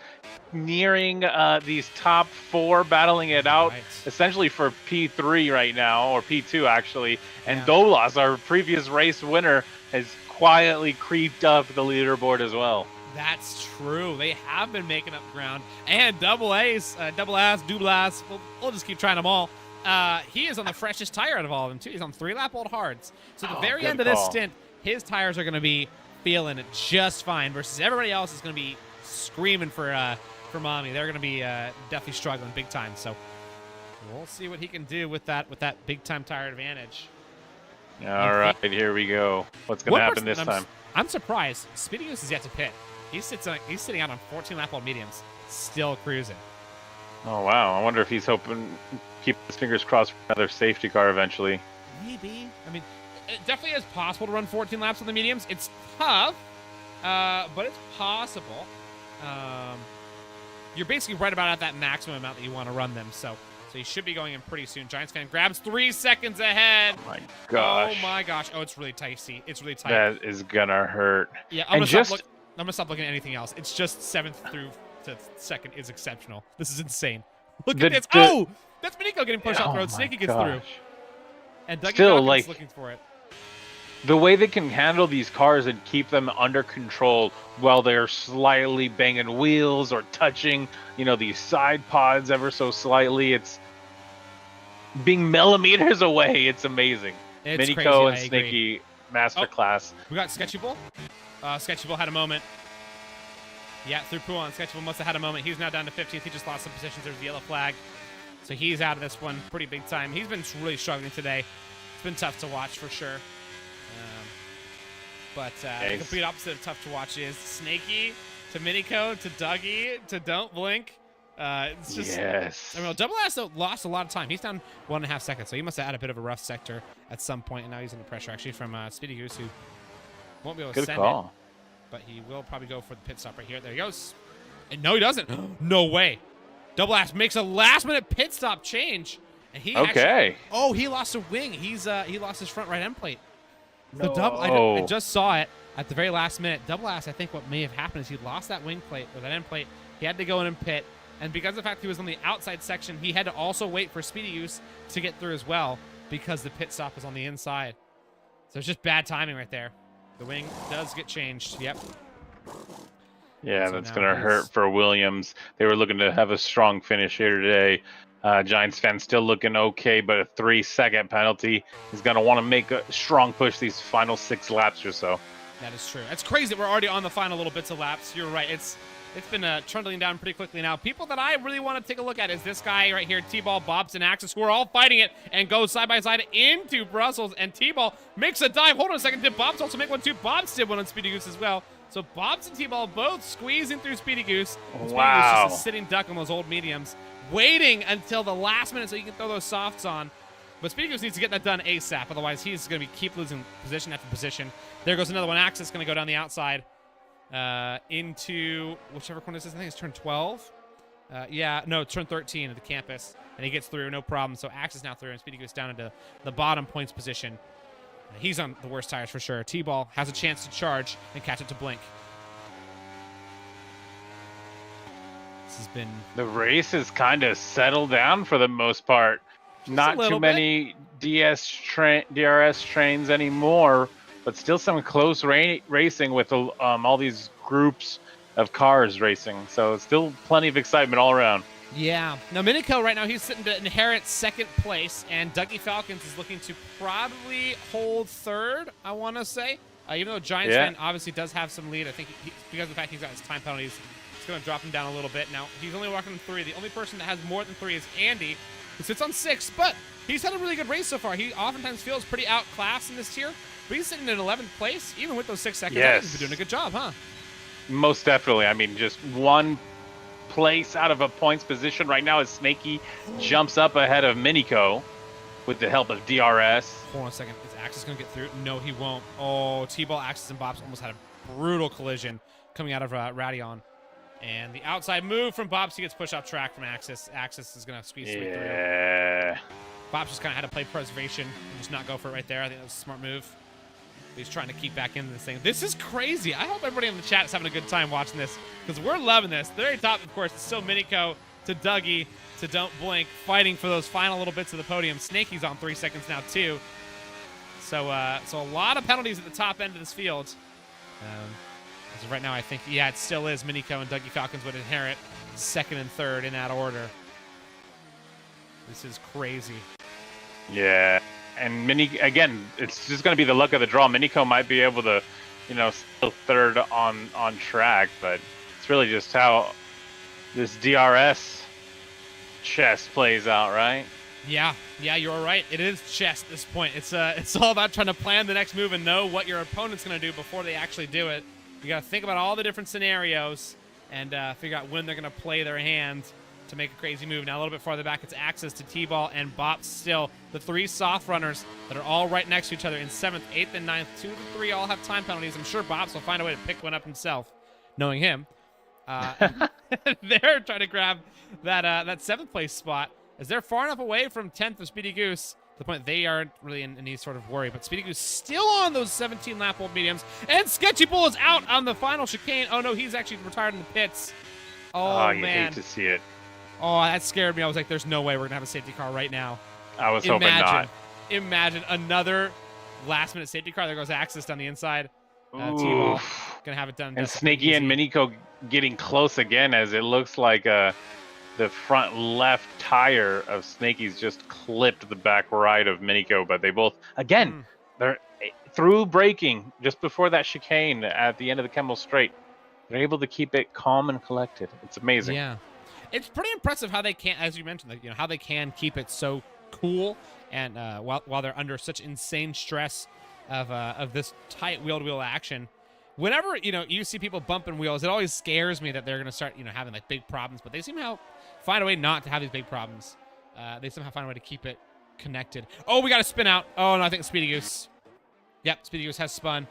nearing these top four, battling it out essentially for P3 right now, or P2 actually. And Dolas, our previous race winner, has quietly creeped up the leaderboard as well. That's true. They have been making up ground. And double A's, double ass, we'll just keep trying them all. He is on the freshest tire out of all of them, too. He's on 3-lap old hards. So at the very end of this stint, his tires are going to be feeling it just fine, versus everybody else is going to be screaming for mommy. They're going to be definitely struggling big time. So we'll see what he can do with that big time tire advantage. All right, here we go. What's going to happen this time? I'm surprised. Speedy Goose is yet to pit. He's sitting out on 14-lap old mediums, still cruising. Oh, wow. I wonder if he's hoping, keep his fingers crossed for another safety car eventually. Maybe. I mean, it definitely is possible to run 14 laps on the mediums. It's tough, but it's possible. you're basically right about at that maximum amount that you want to run them. So you should be going in pretty soon. Giants fan grabs 3 seconds ahead. Oh my gosh. Oh my gosh. Oh, it's really tight. It's really tight. That is gonna hurt. Yeah, I'm gonna stop looking at anything else. It's just 7th through to 2nd is exceptional. This is insane. Look at this. Oh, that's Miniko getting pushed off the road. Snaky gets through. And Dougie Still, Falcon's looking for it. The way they can handle these cars and keep them under control while they're slightly banging wheels or touching, these side pods ever so slightly. It's being millimeters away. It's amazing. It's Miniko crazy. and Snaky masterclass. We got Sketchy Bull. Sketchy Bull had a moment. Yeah, through Puon. Sketchy Bull must have had a moment. He's now down to 15th. He just lost some positions. There's the yellow flag. So he's out of this one pretty big time. He's been really struggling today. It's been tough to watch for sure. But the complete opposite of tough to watch is Snaky to Miniko to Dougie to Don't Blink. It's just, yes. I mean, Double S though lost a lot of time. He's down 1.5 seconds, so he must have had a bit of a rough sector at some point, and now he's under pressure actually from Speedy Goose, who won't be able to send it. But he will probably go for the pit stop right here. There he goes. And no, he doesn't. No way. Double Ass makes a last-minute pit stop change, and he actually, he lost a wing. He lost his front right end plate. No. I just saw it at the very last minute. Double Ass, I think what may have happened is he lost that wing plate or that end plate. He had to go in and pit, and because of the fact he was on the outside section, he had to also wait for Speedy Goose to get through as well because the pit stop was on the inside. So it's just bad timing right there. The wing does get changed. Yep. Yeah, so that's going to hurt for Williams. They were looking to have a strong finish here today. Giants fans still looking okay, but a 3-second penalty. He's going to want to make a strong push these final 6 laps or so. That is true. It's crazy that we're already on the final little bits of laps. You're right. It's been trundling down pretty quickly now. People that I really want to take a look at is this guy right here, T-Ball, Bobs, and Axis, who are all fighting it and goes side by side into Brussels. And T-Ball makes a dive. Hold on a second. Did Bobs also make one too? Bobs did one on Speedy Goose as well. So Bobs and T-Ball both squeezing through Speedy Goose. And Speedy Goose just a sitting duck on those old mediums, waiting until the last minute so you can throw those softs on. But Speedy Goose needs to get that done ASAP. Otherwise, he's going to keep losing position after position. There goes another one. Axis going to go down the outside. Into whichever corner this is. I think it's turn 12. Turn 13 at the campus, and he gets through no problem. So Axis now through, and Speedy goes down into the bottom points position. He's on the worst tires for sure. T-Ball has a chance to charge and catch it to Blink. This has been the race has kind of settled down for the most part. Not too many DRS trains anymore. But still some close racing with all these groups of cars racing. So still plenty of excitement all around. Yeah. Now, Miniko right now, he's sitting to inherit 2nd place. And Dougie Falcons is looking to probably hold 3rd, I want to say. Even though Giants fan obviously does have some lead. I think because of the fact he's got his time penalties, it's going to drop him down a little bit. Now, he's only walking in 3. The only person that has more than 3 is Andy, who sits on 6. But he's had a really good race so far. He oftentimes feels pretty outclassed in this tier. But he's sitting in 11th place, even with those 6 seconds. Yes. He's been doing a good job, huh? Most definitely. I mean, just 1 place out of a points position right now as Snaky jumps up ahead of Miniko with the help of DRS. Hold on a second. Is Axis going to get through? No, he won't. Oh, T-Ball, Axis, and Bobs almost had a brutal collision coming out of Radion. And the outside move from Bobs, he gets pushed off track from Axis. Axis is going to squeeze through. Yeah. Bobs just kind of had to play preservation and just not go for it right there. I think that was a smart move. He's trying to keep back into this thing. This is crazy. I hope everybody in the chat is having a good time watching this because we're loving this. The very top, of course, is still Miniko to Dougie to Don't Blink, fighting for those final little bits of the podium. Snaky's on 3 seconds now, too. So a lot of penalties at the top end of this field. As of right now, I think, it still is Miniko and Dougie Falcons would inherit 2nd and 3rd in that order. This is crazy. Yeah. And again, it's just going to be the luck of the draw. Miniko might be able to, still 3rd on track, but it's really just how this DRS chess plays out, right? Yeah, you're right. It is chess at this point. It's all about trying to plan the next move and know what your opponent's going to do before they actually do it. You got to think about all the different scenarios and figure out when they're going to play their hand to make a crazy move. Now a little bit farther back, it's Axis to T-Ball and Bop still. The 3 soft runners that are all right next to each other in 7th, 8th, and 9th. 2 of the 3 all have time penalties. I'm sure Bobs will find a way to pick one up himself, knowing him. They're trying to grab that 7th place spot as they're far enough away from 10th of Speedy Goose to the point they aren't really in any sort of worry. But Speedy Goose still on those 17 lap old mediums, and Sketchy Bull is out on the final chicane. Oh no, he's actually retired in the pits. Oh you man, hate to see it. oh that scared me. I was like, there's no way we're gonna have a safety car right now. I was hoping not. Imagine another last minute safety car. There goes Axis down the inside. T-Ball gonna have it done. And Snaky and Minico getting close again, as it looks like the front left tire of Snaky's just clipped the back right of Minico. But they both, again, they're through braking just before that chicane at the end of the Kemmel Straight. They're able to keep it calm and collected. It's amazing. Yeah, it's pretty impressive how they can, as you mentioned, like, how they can keep it so cool and while they're under such insane stress of this tight wheel-to-wheel action. Whenever you see people bumping wheels, it always scares me that they're gonna start having like big problems. But they somehow find a way not to have these big problems. They somehow find a way to keep it connected. Oh, we got to spin out. Oh no, I think Speedy Goose. Yep, Speedy Goose has spun.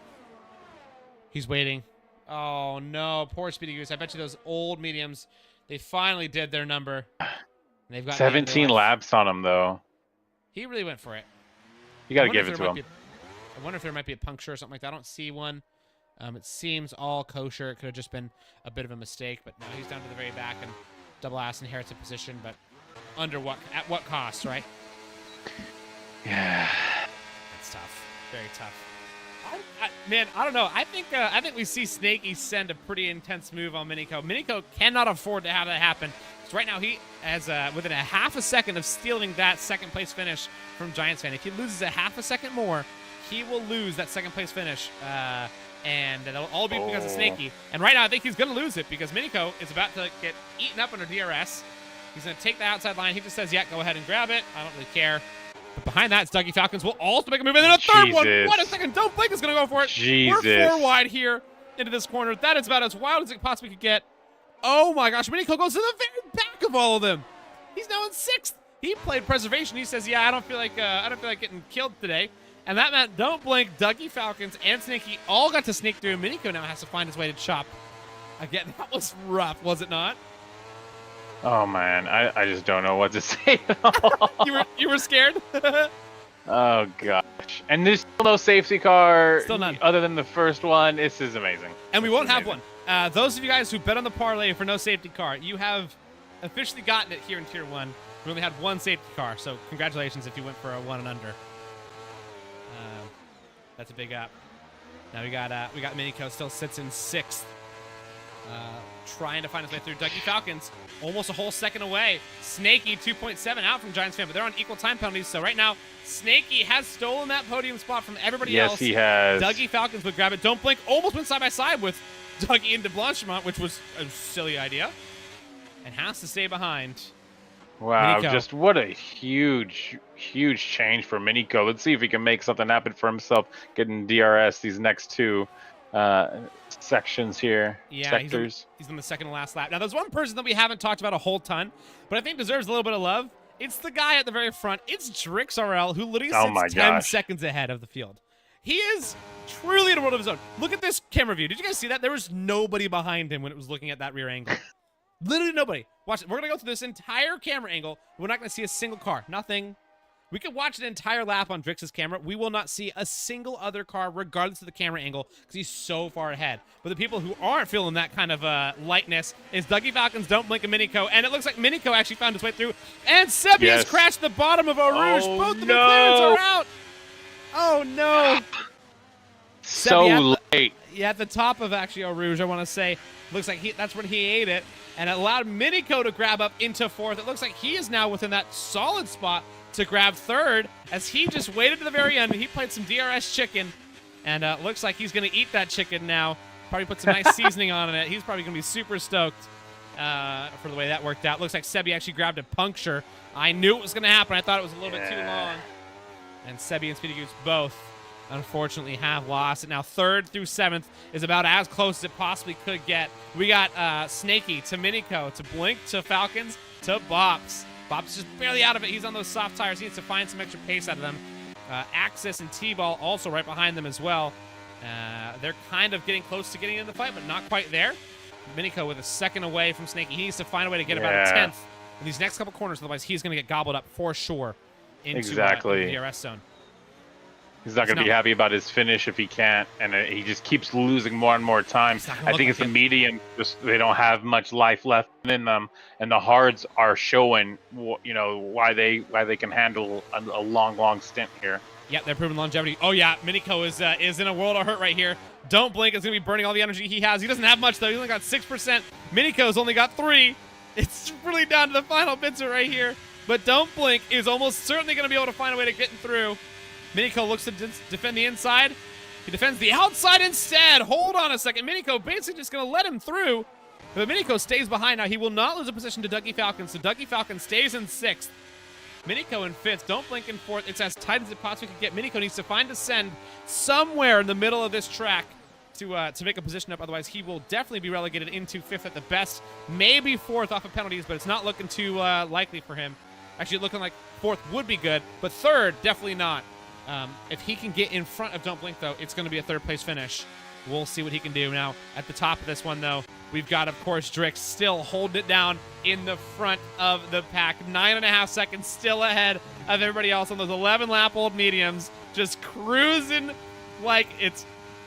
He's waiting. Oh no, poor Speedy Goose. I bet you those old mediums, they finally did their number. And they've got 17 laps on him though. He really went for it. You got to give it to him. I wonder if there might be a puncture or something like that. I don't see one. It seems all kosher. It could have just been a bit of a mistake, but no, he's down to the very back, and Double Ass inherits a position, but at what cost, right? Yeah. That's tough. Very tough. Man, I don't know. I think we see Snaky send a pretty intense move on Minico. Minico cannot afford to have that happen. So right now he has within a half a second of stealing that 2nd place finish from Giants fan. If he loses a half a second more, he will lose that 2nd place finish. And that'll all be because of Snaky. And right now I think he's going to lose it because Minico is about to get eaten up under DRS. He's going to take the outside line. He just says, yeah, go ahead and grab it. I don't really care. But behind that, Dougie Falcons will also make a move. And then a third one. What a second. Don't blink is going to go for it. Jesus. We're 4 wide here into this corner. That is about as wild as it possibly could get. Oh my gosh. Minico goes to the very back of all of them. He's now in 6th. He played preservation. He says, yeah, I don't feel like getting killed today. And that meant Don't Blink, Dougie Falcons, and Snaky all got to sneak through. Minico now has to find his way to chop. Again, that was rough, was it not? Oh man, I just don't know what to say at all. you were scared? Oh gosh. And there's still no safety car. Still none. Other than the first one. This is amazing. And we won't have one. Those of you guys who bet on the parlay for no safety car, you have officially gotten it here in Tier 1. We only had one safety car, so congratulations if you went for a 1 and under. That's a big up. Now we got Minico still sits in 6th. Trying to find his way through. Dougie Falcons almost a whole second away. Snaky 2.7 out from Giants fan, but they're on equal time penalties. So right now, Snaky has stolen that podium spot from everybody else. Yes, he has. Dougie Falcons would grab it. Don't Blink almost went side by side with Dougie into Blanchimont, which was a silly idea, and has to stay behind. Wow, Minico. just what a huge change for Minico. Let's see if he can make something happen for himself, getting DRS these next 2 sections here, sectors. He's on the second to last lap. Now, there's one person that we haven't talked about a whole ton, but I think deserves a little bit of love. It's the guy at the very front. It's Drix RL, who literally sits 10 seconds ahead of the field. He is truly in a world of his own. Look at this camera view. Did you guys see that? There was nobody behind him when it was looking at that rear angle. Literally nobody. Watch it. We're going to go through this entire camera angle. We're not going to see a single car. Nothing. We could watch an entire lap on Drix's camera. We will not see a single other car, regardless of the camera angle, because he's so far ahead. But the people who aren't feeling that kind of lightness is Dougie Falcons, Don't Blink, and Minico. And it looks like Minico actually found his way through. And Sebi has crashed the bottom of Eau Rouge. Both the McLarens are out. Oh, no. So late. Yeah, at the top of actually Eau Rouge, I want to say. Looks like that's when he ate it. And it allowed Minico to grab up into 4th. It looks like he is now within that solid spot to grab 3rd, as he just waited to the very end. He played some DRS chicken, and looks like he's going to eat that chicken now. Probably put some nice seasoning on it. He's probably going to be super stoked for the way that worked out. Looks like Sebi actually grabbed a puncture. I knew it was going to happen. I thought it was a little bit too long. And Sebi and Speedy Goose both, unfortunately, have lost. And now 3rd through 7th is about as close as it possibly could get. We got Snaky to Minico to Blink to Falcons to Bops. Bops just barely out of it. He's on those soft tires. He needs to find some extra pace out of them. Axis and T-Ball also right behind them as well. They're kind of getting close to getting in the fight, but not quite there. Miniko with a second away from Snakey. He needs to find a way to get about a 10th in these next couple corners, otherwise he's going to get gobbled up for sure into the DRS zone. He's not going to be happy about his finish if he can't, and he just keeps losing more and more time. I think it's the medium; just they don't have much life left in them, and the hards are showing, why they can handle a long stint here. Yeah, they're proving longevity. Oh yeah, Miniko is in a world of hurt right here. Don't Blink is going to be burning all the energy he has. He doesn't have much though. He only got 6%. Miniko's only got 3. It's really down to the final bits right here. But Don't Blink is almost certainly going to be able to find a way to get through. Miniko looks to defend the inside. He defends the outside instead. Hold on a second. Miniko basically just going to let him through. But Miniko stays behind now. He will not lose a position to Dougie Falcon. So Dougie Falcon stays in 6th. Miniko in 5th. Don't Blink in 4th. It's as tight as it possibly could get. Miniko needs to find a send somewhere in the middle of this track to make a position up. Otherwise, he will definitely be relegated into 5th at the best. Maybe 4th off of penalties, but it's not looking too likely for him. Actually, looking like 4th would be good, but 3rd, definitely not. If he can get in front of Don't Blink, though, it's going to be a 3rd place finish. We'll see what he can do. Now, at the top of this one, though, we've got, of course, Drix still holding it down in the front of the pack. 9.5 seconds still ahead of everybody else on those 11-lap-old mediums, just cruising like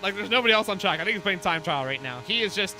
there's nobody else on track. I think he's playing time trial right now. He has just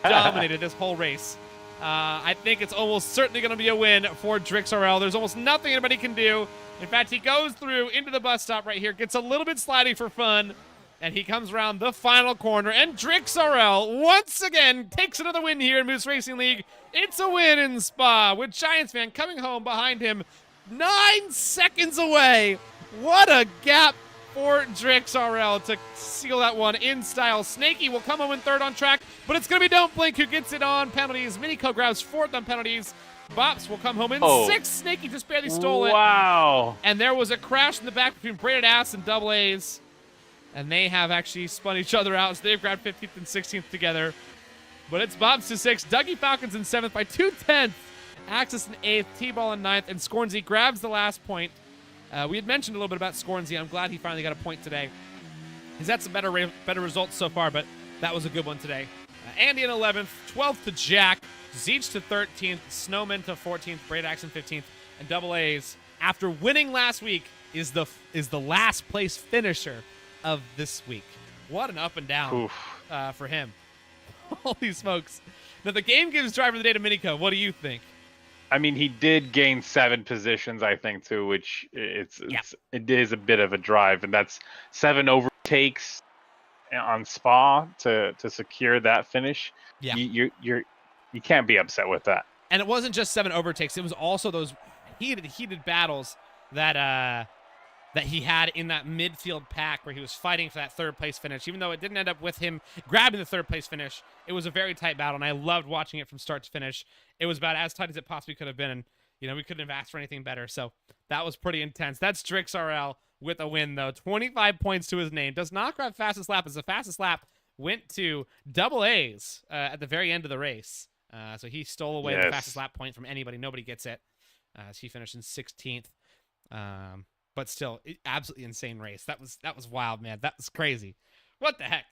dominated this whole race. I think it's almost certainly going to be a win for Drix RL. There's almost nothing anybody can do. In fact, he goes through into the bus stop right here, gets a little bit slidey for fun, and he comes around the final corner. And Drix RL, once again, takes another win here in Moose Racing League. It's a win in Spa, with Giants fan coming home behind him 9 seconds away. What a gap for Drix RL to seal that one in style. Snakey will come home in 3rd on track, but it's going to be Don't Blink who gets it on penalties. Miniko grabs 4th on penalties. Bops will come home in 6th. Snakey just barely stole it. Wow. And there was a crash in the back between Braided Ass and Double A's. And they have actually spun each other out, so they've grabbed 15th and 16th together. But it's Bops to 6th. Dougie Falcons in 7th by 2/10. Axis in 8th. T-Ball in 9th. And Scornsy grabs the last point. We had mentioned a little bit about Scornsy. I'm glad he finally got a point today. He's had some better results so far, but that was a good one today. Andy in 11th, 12th to Jack, Zeech to 13th, Snowman to 14th, Braid Axe in 15th, and Double A's, after winning last week, is the last place finisher of this week. What an up and down for him. Holy smokes. Now, the game gives driver of the day to Miniko. What do you think? I mean, he did gain 7 positions, I think, too, which it is a bit of a drive, and that's 7 overtakes on Spa to secure that finish. Yeah, you can't be upset with that. And it wasn't just 7 overtakes; it was also those heated battles that he had in that midfield pack where he was fighting for that 3rd place finish. Even though it didn't end up with him grabbing the 3rd place finish, it was a very tight battle, and I loved watching it from start to finish. It was about as tight as it possibly could have been, and we couldn't have asked for anything better. So that was pretty intense. That's Drix RL with a win, though. 25 points to his name. Does not grab fastest lap, as the fastest lap went to Double A's at the very end of the race. So he stole away the fastest lap point from anybody. Nobody gets it. So he finished in 16th. But still, absolutely insane race. That was wild, man. That was crazy. What the heck?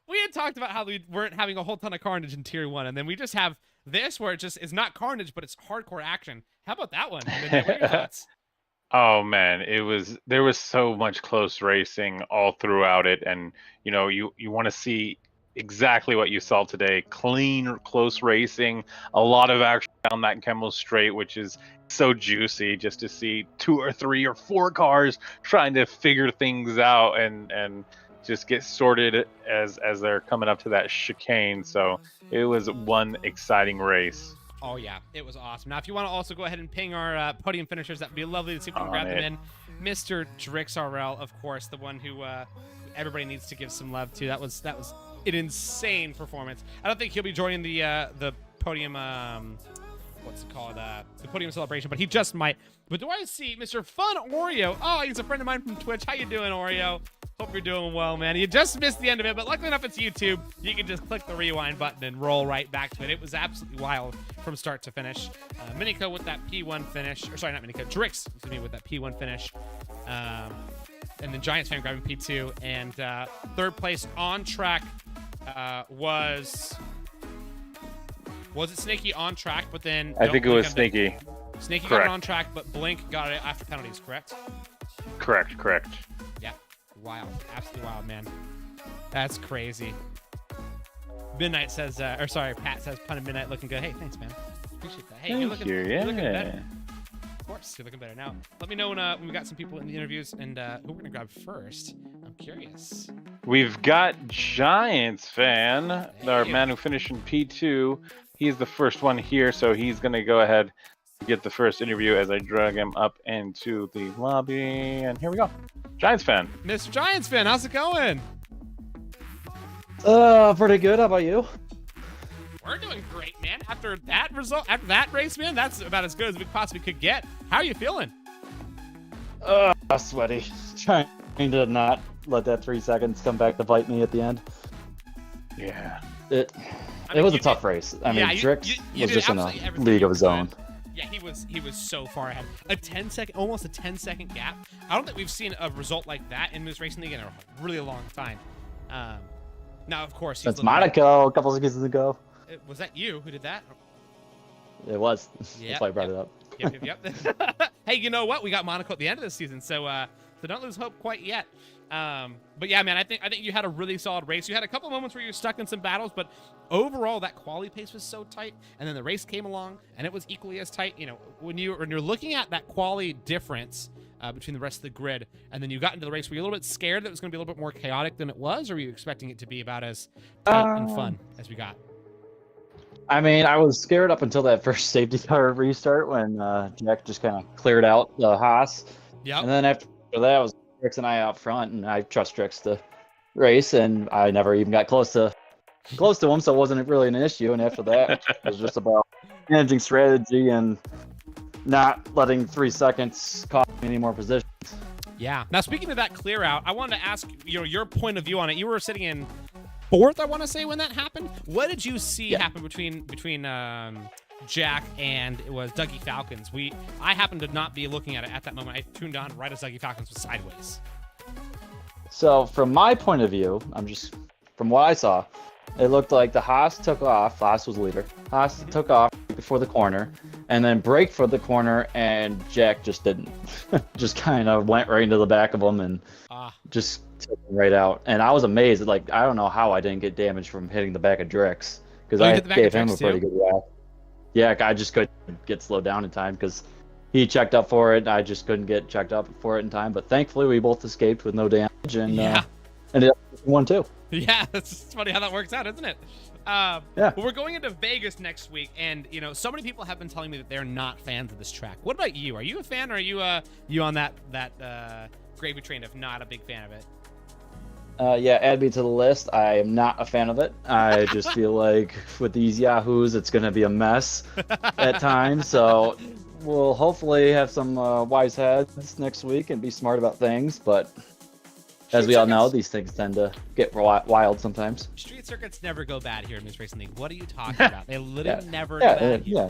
We had talked about how we weren't having a whole ton of carnage in Tier 1, and then we just have this where it just is not carnage, but it's hardcore action. How about that one? What are your thoughts? Oh man, there was so much close racing all throughout it, and you want to see exactly what you saw today. Clean, close racing, a lot of action down that Kemmel Straight, which is so juicy just to see 2 or 3 or 4 cars trying to figure things out and just get sorted as they're coming up to that chicane. So it was one exciting race. Oh yeah, it was awesome. Now, if you want to also go ahead and ping our podium finishers, that'd be lovely to see if we can grab them in. Mr. Drix RL, of course, the one who everybody needs to give some love to. That was an insane performance. I don't think he'll be joining the podium. What's it called? The podium celebration, but he just might. But do I see Mr. Fun Oreo? Oh, he's a friend of mine from Twitch. How you doing, Oreo? Hope you're doing well, man. You just missed the end of it, but luckily enough, it's YouTube. You can just click the rewind button and roll right back to it. It was absolutely wild from start to finish. Miniko with that P1 finish. Or sorry, not Miniko. Drix, excuse me, with that P1 finish. And then Giants fan grabbing P2. And 3rd place on track was Was it Snaky on track, but then I think it was Snaky. Snaky got Correct. it on track, but Blink got it after penalties, correct? Correct. Yeah. Wild. Absolutely wild, man. That's crazy. Midnight says, or sorry, Pat says, Pun of Midnight looking good. Hey, thanks, man. Appreciate that. Hey, you're looking better. Of course, you're looking better. Now, let me know when we got some people in the interviews and who we're going to grab first. I'm curious. We've got Giants fan, our Hey. man who finished in P2. He's the first one here, so he's going to go ahead and get the first interview as I drag him up into the lobby. And here we go. Giants fan. Mr. Giants fan, how's it going? Pretty good. How about you? We're doing great, man. After that race, man, that's about as good as we possibly could get. How are you feeling? Sweaty. Trying to not let that 3 seconds come back to bite me at the end. Yeah. It I mean, was a you tough did- race. I mean, yeah, Drix you was did just in a absolutely everything league you of his could. own. Yeah, he was so far ahead. Almost a 10-second gap. I don't think we've seen a result like that in this racing league in a really long time. Now, of course, he's Since looking- Monaco a couple of seasons ago. Was that you who did that? It was. Yep, That's why I brought it up. Yep. Hey, you know what? We got Monaco at the end of the season, so don't lose hope quite yet. But yeah, man, I think you had a really solid race. You had a couple moments where you were stuck in some battles, but overall that quali pace was so tight, and then the race came along and it was equally as tight. You know, when you're looking at that quali difference between the rest of the grid, and then you got into the race, were you a little bit scared that it was going to be a little bit more chaotic than it was, or were you expecting it to be about as tight and fun as we got? I mean, I was scared up until that first safety car restart when Jack just kind of cleared out the Haas. Yep. And then after that, it was Drix and I out front, and I trust Drix to race, and I never even got close to him, so it wasn't really an issue. And after that, it was just about managing strategy and not letting 3 seconds cost me any more positions. Yeah. Now, speaking of that clear out, I wanted to ask your point of view on it. You were sitting in fourth, I want to say, when that happened. What did you see happen between Jack and it was Dougie Falcons? I happened to not be looking at it at that moment. I tuned on right as Dougie Falcons was sideways. So from my point of view, from what I saw, it looked like the Haas took off. Haas was leader. Haas took off before the corner, and then braked for the corner, and Jack just didn't. Just kind of went right into the back of him and just took him right out. And I was amazed. Like, I don't know how I didn't get damage from hitting the back of Drix, because I gave him a pretty good whack. Yeah, I just couldn't get slowed down in time because he checked up for it. And I just couldn't get checked up for it in time. But thankfully, we both escaped with no damage and ended up with 1-2. Yeah, it's funny how that works out, isn't it? Yeah. Well, we're going into Vegas next week, and so many people have been telling me that they're not fans of this track. What about you? Are you a fan, or are you on that gravy train of not a big fan of it? Yeah, add me to the list. I am not a fan of it. I just feel like with these Yahoos, it's going to be a mess at times. So we'll hopefully have some wise heads next week and be smart about things. But as we all know, these things tend to get wild sometimes. Street circuits never go bad here in this racing league. What are you talking about? They literally never go bad here.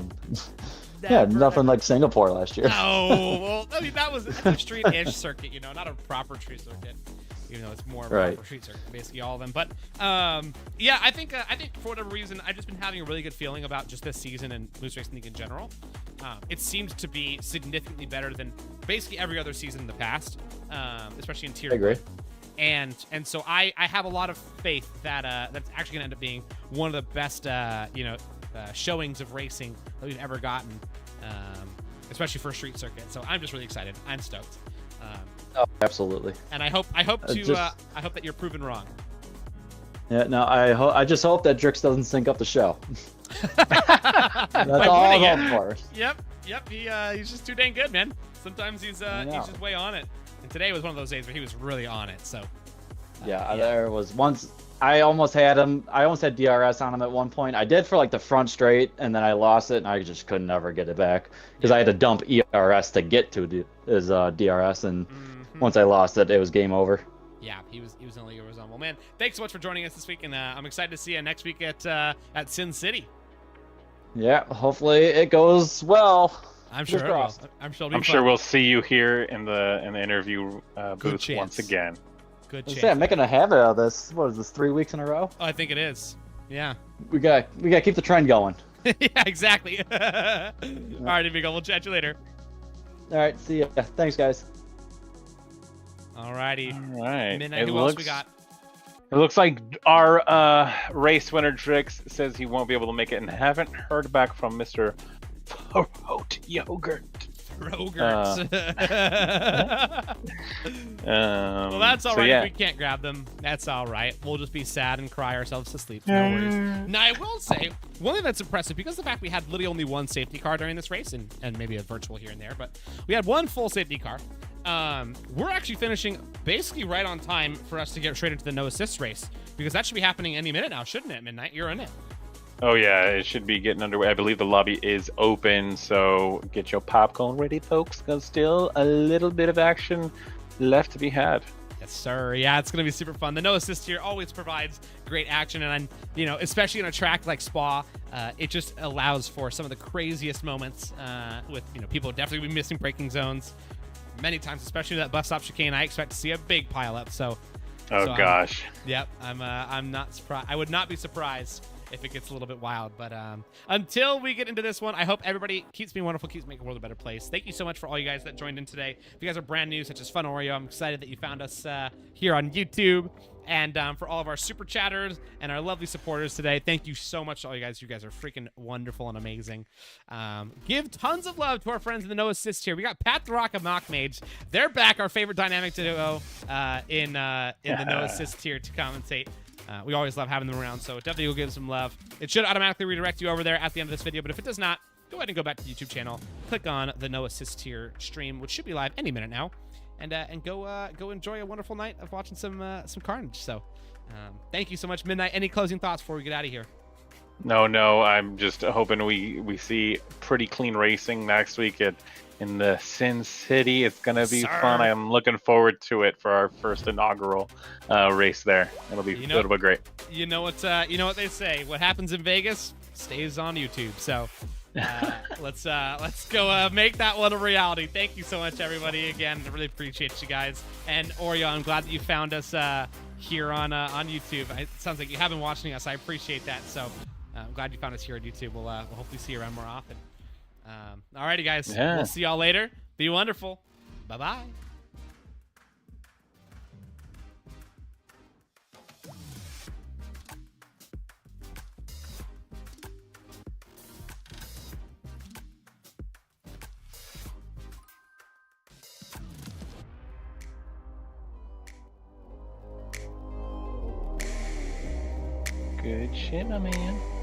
Yeah, nothing like Singapore last year. Oh, well, I mean, that's a street-ish circuit, not a proper street circuit. Even though it's more of a street circuit, basically all of them. But yeah, I think for whatever reason, I've just been having a really good feeling about just this season and Loose Racing League in general. It seems to be significantly better than basically every other season in the past, especially in Tier 1. I agree. And so I have a lot of faith that that's actually going to end up being one of the best showings of racing that we've ever gotten, especially for a street circuit. So I'm just really excited. I'm stoked. Oh, absolutely. And I hope that you're proven wrong. Yeah, no, I just hope that Drix doesn't sync up the show. That's By all winning I'm it. hoping for. Yep. He's just too dang good, man. Sometimes he's just way on it. And today was one of those days where he was really on it. So. There was once I almost had him. I almost had DRS on him at one point. I did for like the front straight, and then I lost it, and I just could never get it back because I had to dump ERS to get to his DRS, and once I lost it, it was game over. Yeah, he was only over his own. Well, man, thanks so much for joining us this week, and I'm excited to see you next week at Sin City. Yeah, hopefully it goes well. I'm sure. I'm sure we'll see you here in the interview booth once again. Good chance. I'm making a habit of this. What is this? 3 weeks in a row? Oh, I think it is. Yeah. We got to keep the trend going. Yeah, exactly. All right, Amigo, we'll chat you later. All right, see ya. Thanks, guys. All righty. All right. Midnight, who else we got? It looks like our race winner Drix says he won't be able to make it, and haven't heard back from Mr. Throat Yogurt. Rogers. Well, that's all right. If we can't grab them, that's all right. We'll just be sad and cry ourselves to sleep. No worries. Now, I will say, one thing that's impressive, because of the fact we had literally only one safety car during this race, and maybe a virtual here and there, but we had one full safety car. We're actually finishing basically right on time for us to get straight into the no assist race, because that should be happening any minute now, shouldn't it, Midnight? You're in it. Oh yeah, it should be getting underway. I believe the lobby is open, so get your popcorn ready, folks. There's still a little bit of action left to be had. Yes, sir. Yeah, it's gonna be super fun. The no assist here always provides great action, and especially in a track like Spa, it just allows for some of the craziest moments with people definitely be missing braking zones many times, especially that bus stop chicane. I expect to see a big pile up. Gosh. Yep. I'm not surprised. I would not be surprised if it gets a little bit wild. But until we get into this one, I hope everybody keeps being wonderful, keeps making the world a better place. Thank you so much for all you guys that joined in today. If you guys are brand new, such as Fun Oreo, I'm excited that you found us here on YouTube. And for all of our super chatters and our lovely supporters today, thank you so much to all you guys. You guys are freaking wonderful and amazing. Give tons of love to our friends in the no assist here. We got Pat the Rock and Mock Mage. They're back, our favorite dynamic duo in the no assist tier to commentate. We always love having them around, so definitely go give them some love. It should automatically redirect you over there at the end of this video, but if it does not, go ahead and go back to the YouTube channel, click on the no assist tier stream, which should be live any minute now, and go enjoy a wonderful night of watching some carnage. So thank you so much, Midnight. Any closing thoughts before we get out of here? No, I'm just hoping we see pretty clean racing next week in the Sin City. It's gonna be fun. I'm looking forward to it for our first inaugural race there. It'll be great. You know what they say, what happens in Vegas stays on YouTube. So let's go make that one a reality. Thank you so much, everybody. Again, I really appreciate you guys. And Oreo, I'm glad that you found us here on YouTube. It sounds like you have been watching us. I appreciate that. So I'm glad you found us here on YouTube. We'll hopefully see you around more often. Alrighty, guys. Yeah. We'll see y'all later. Be wonderful. Bye-bye. Good shit, my man.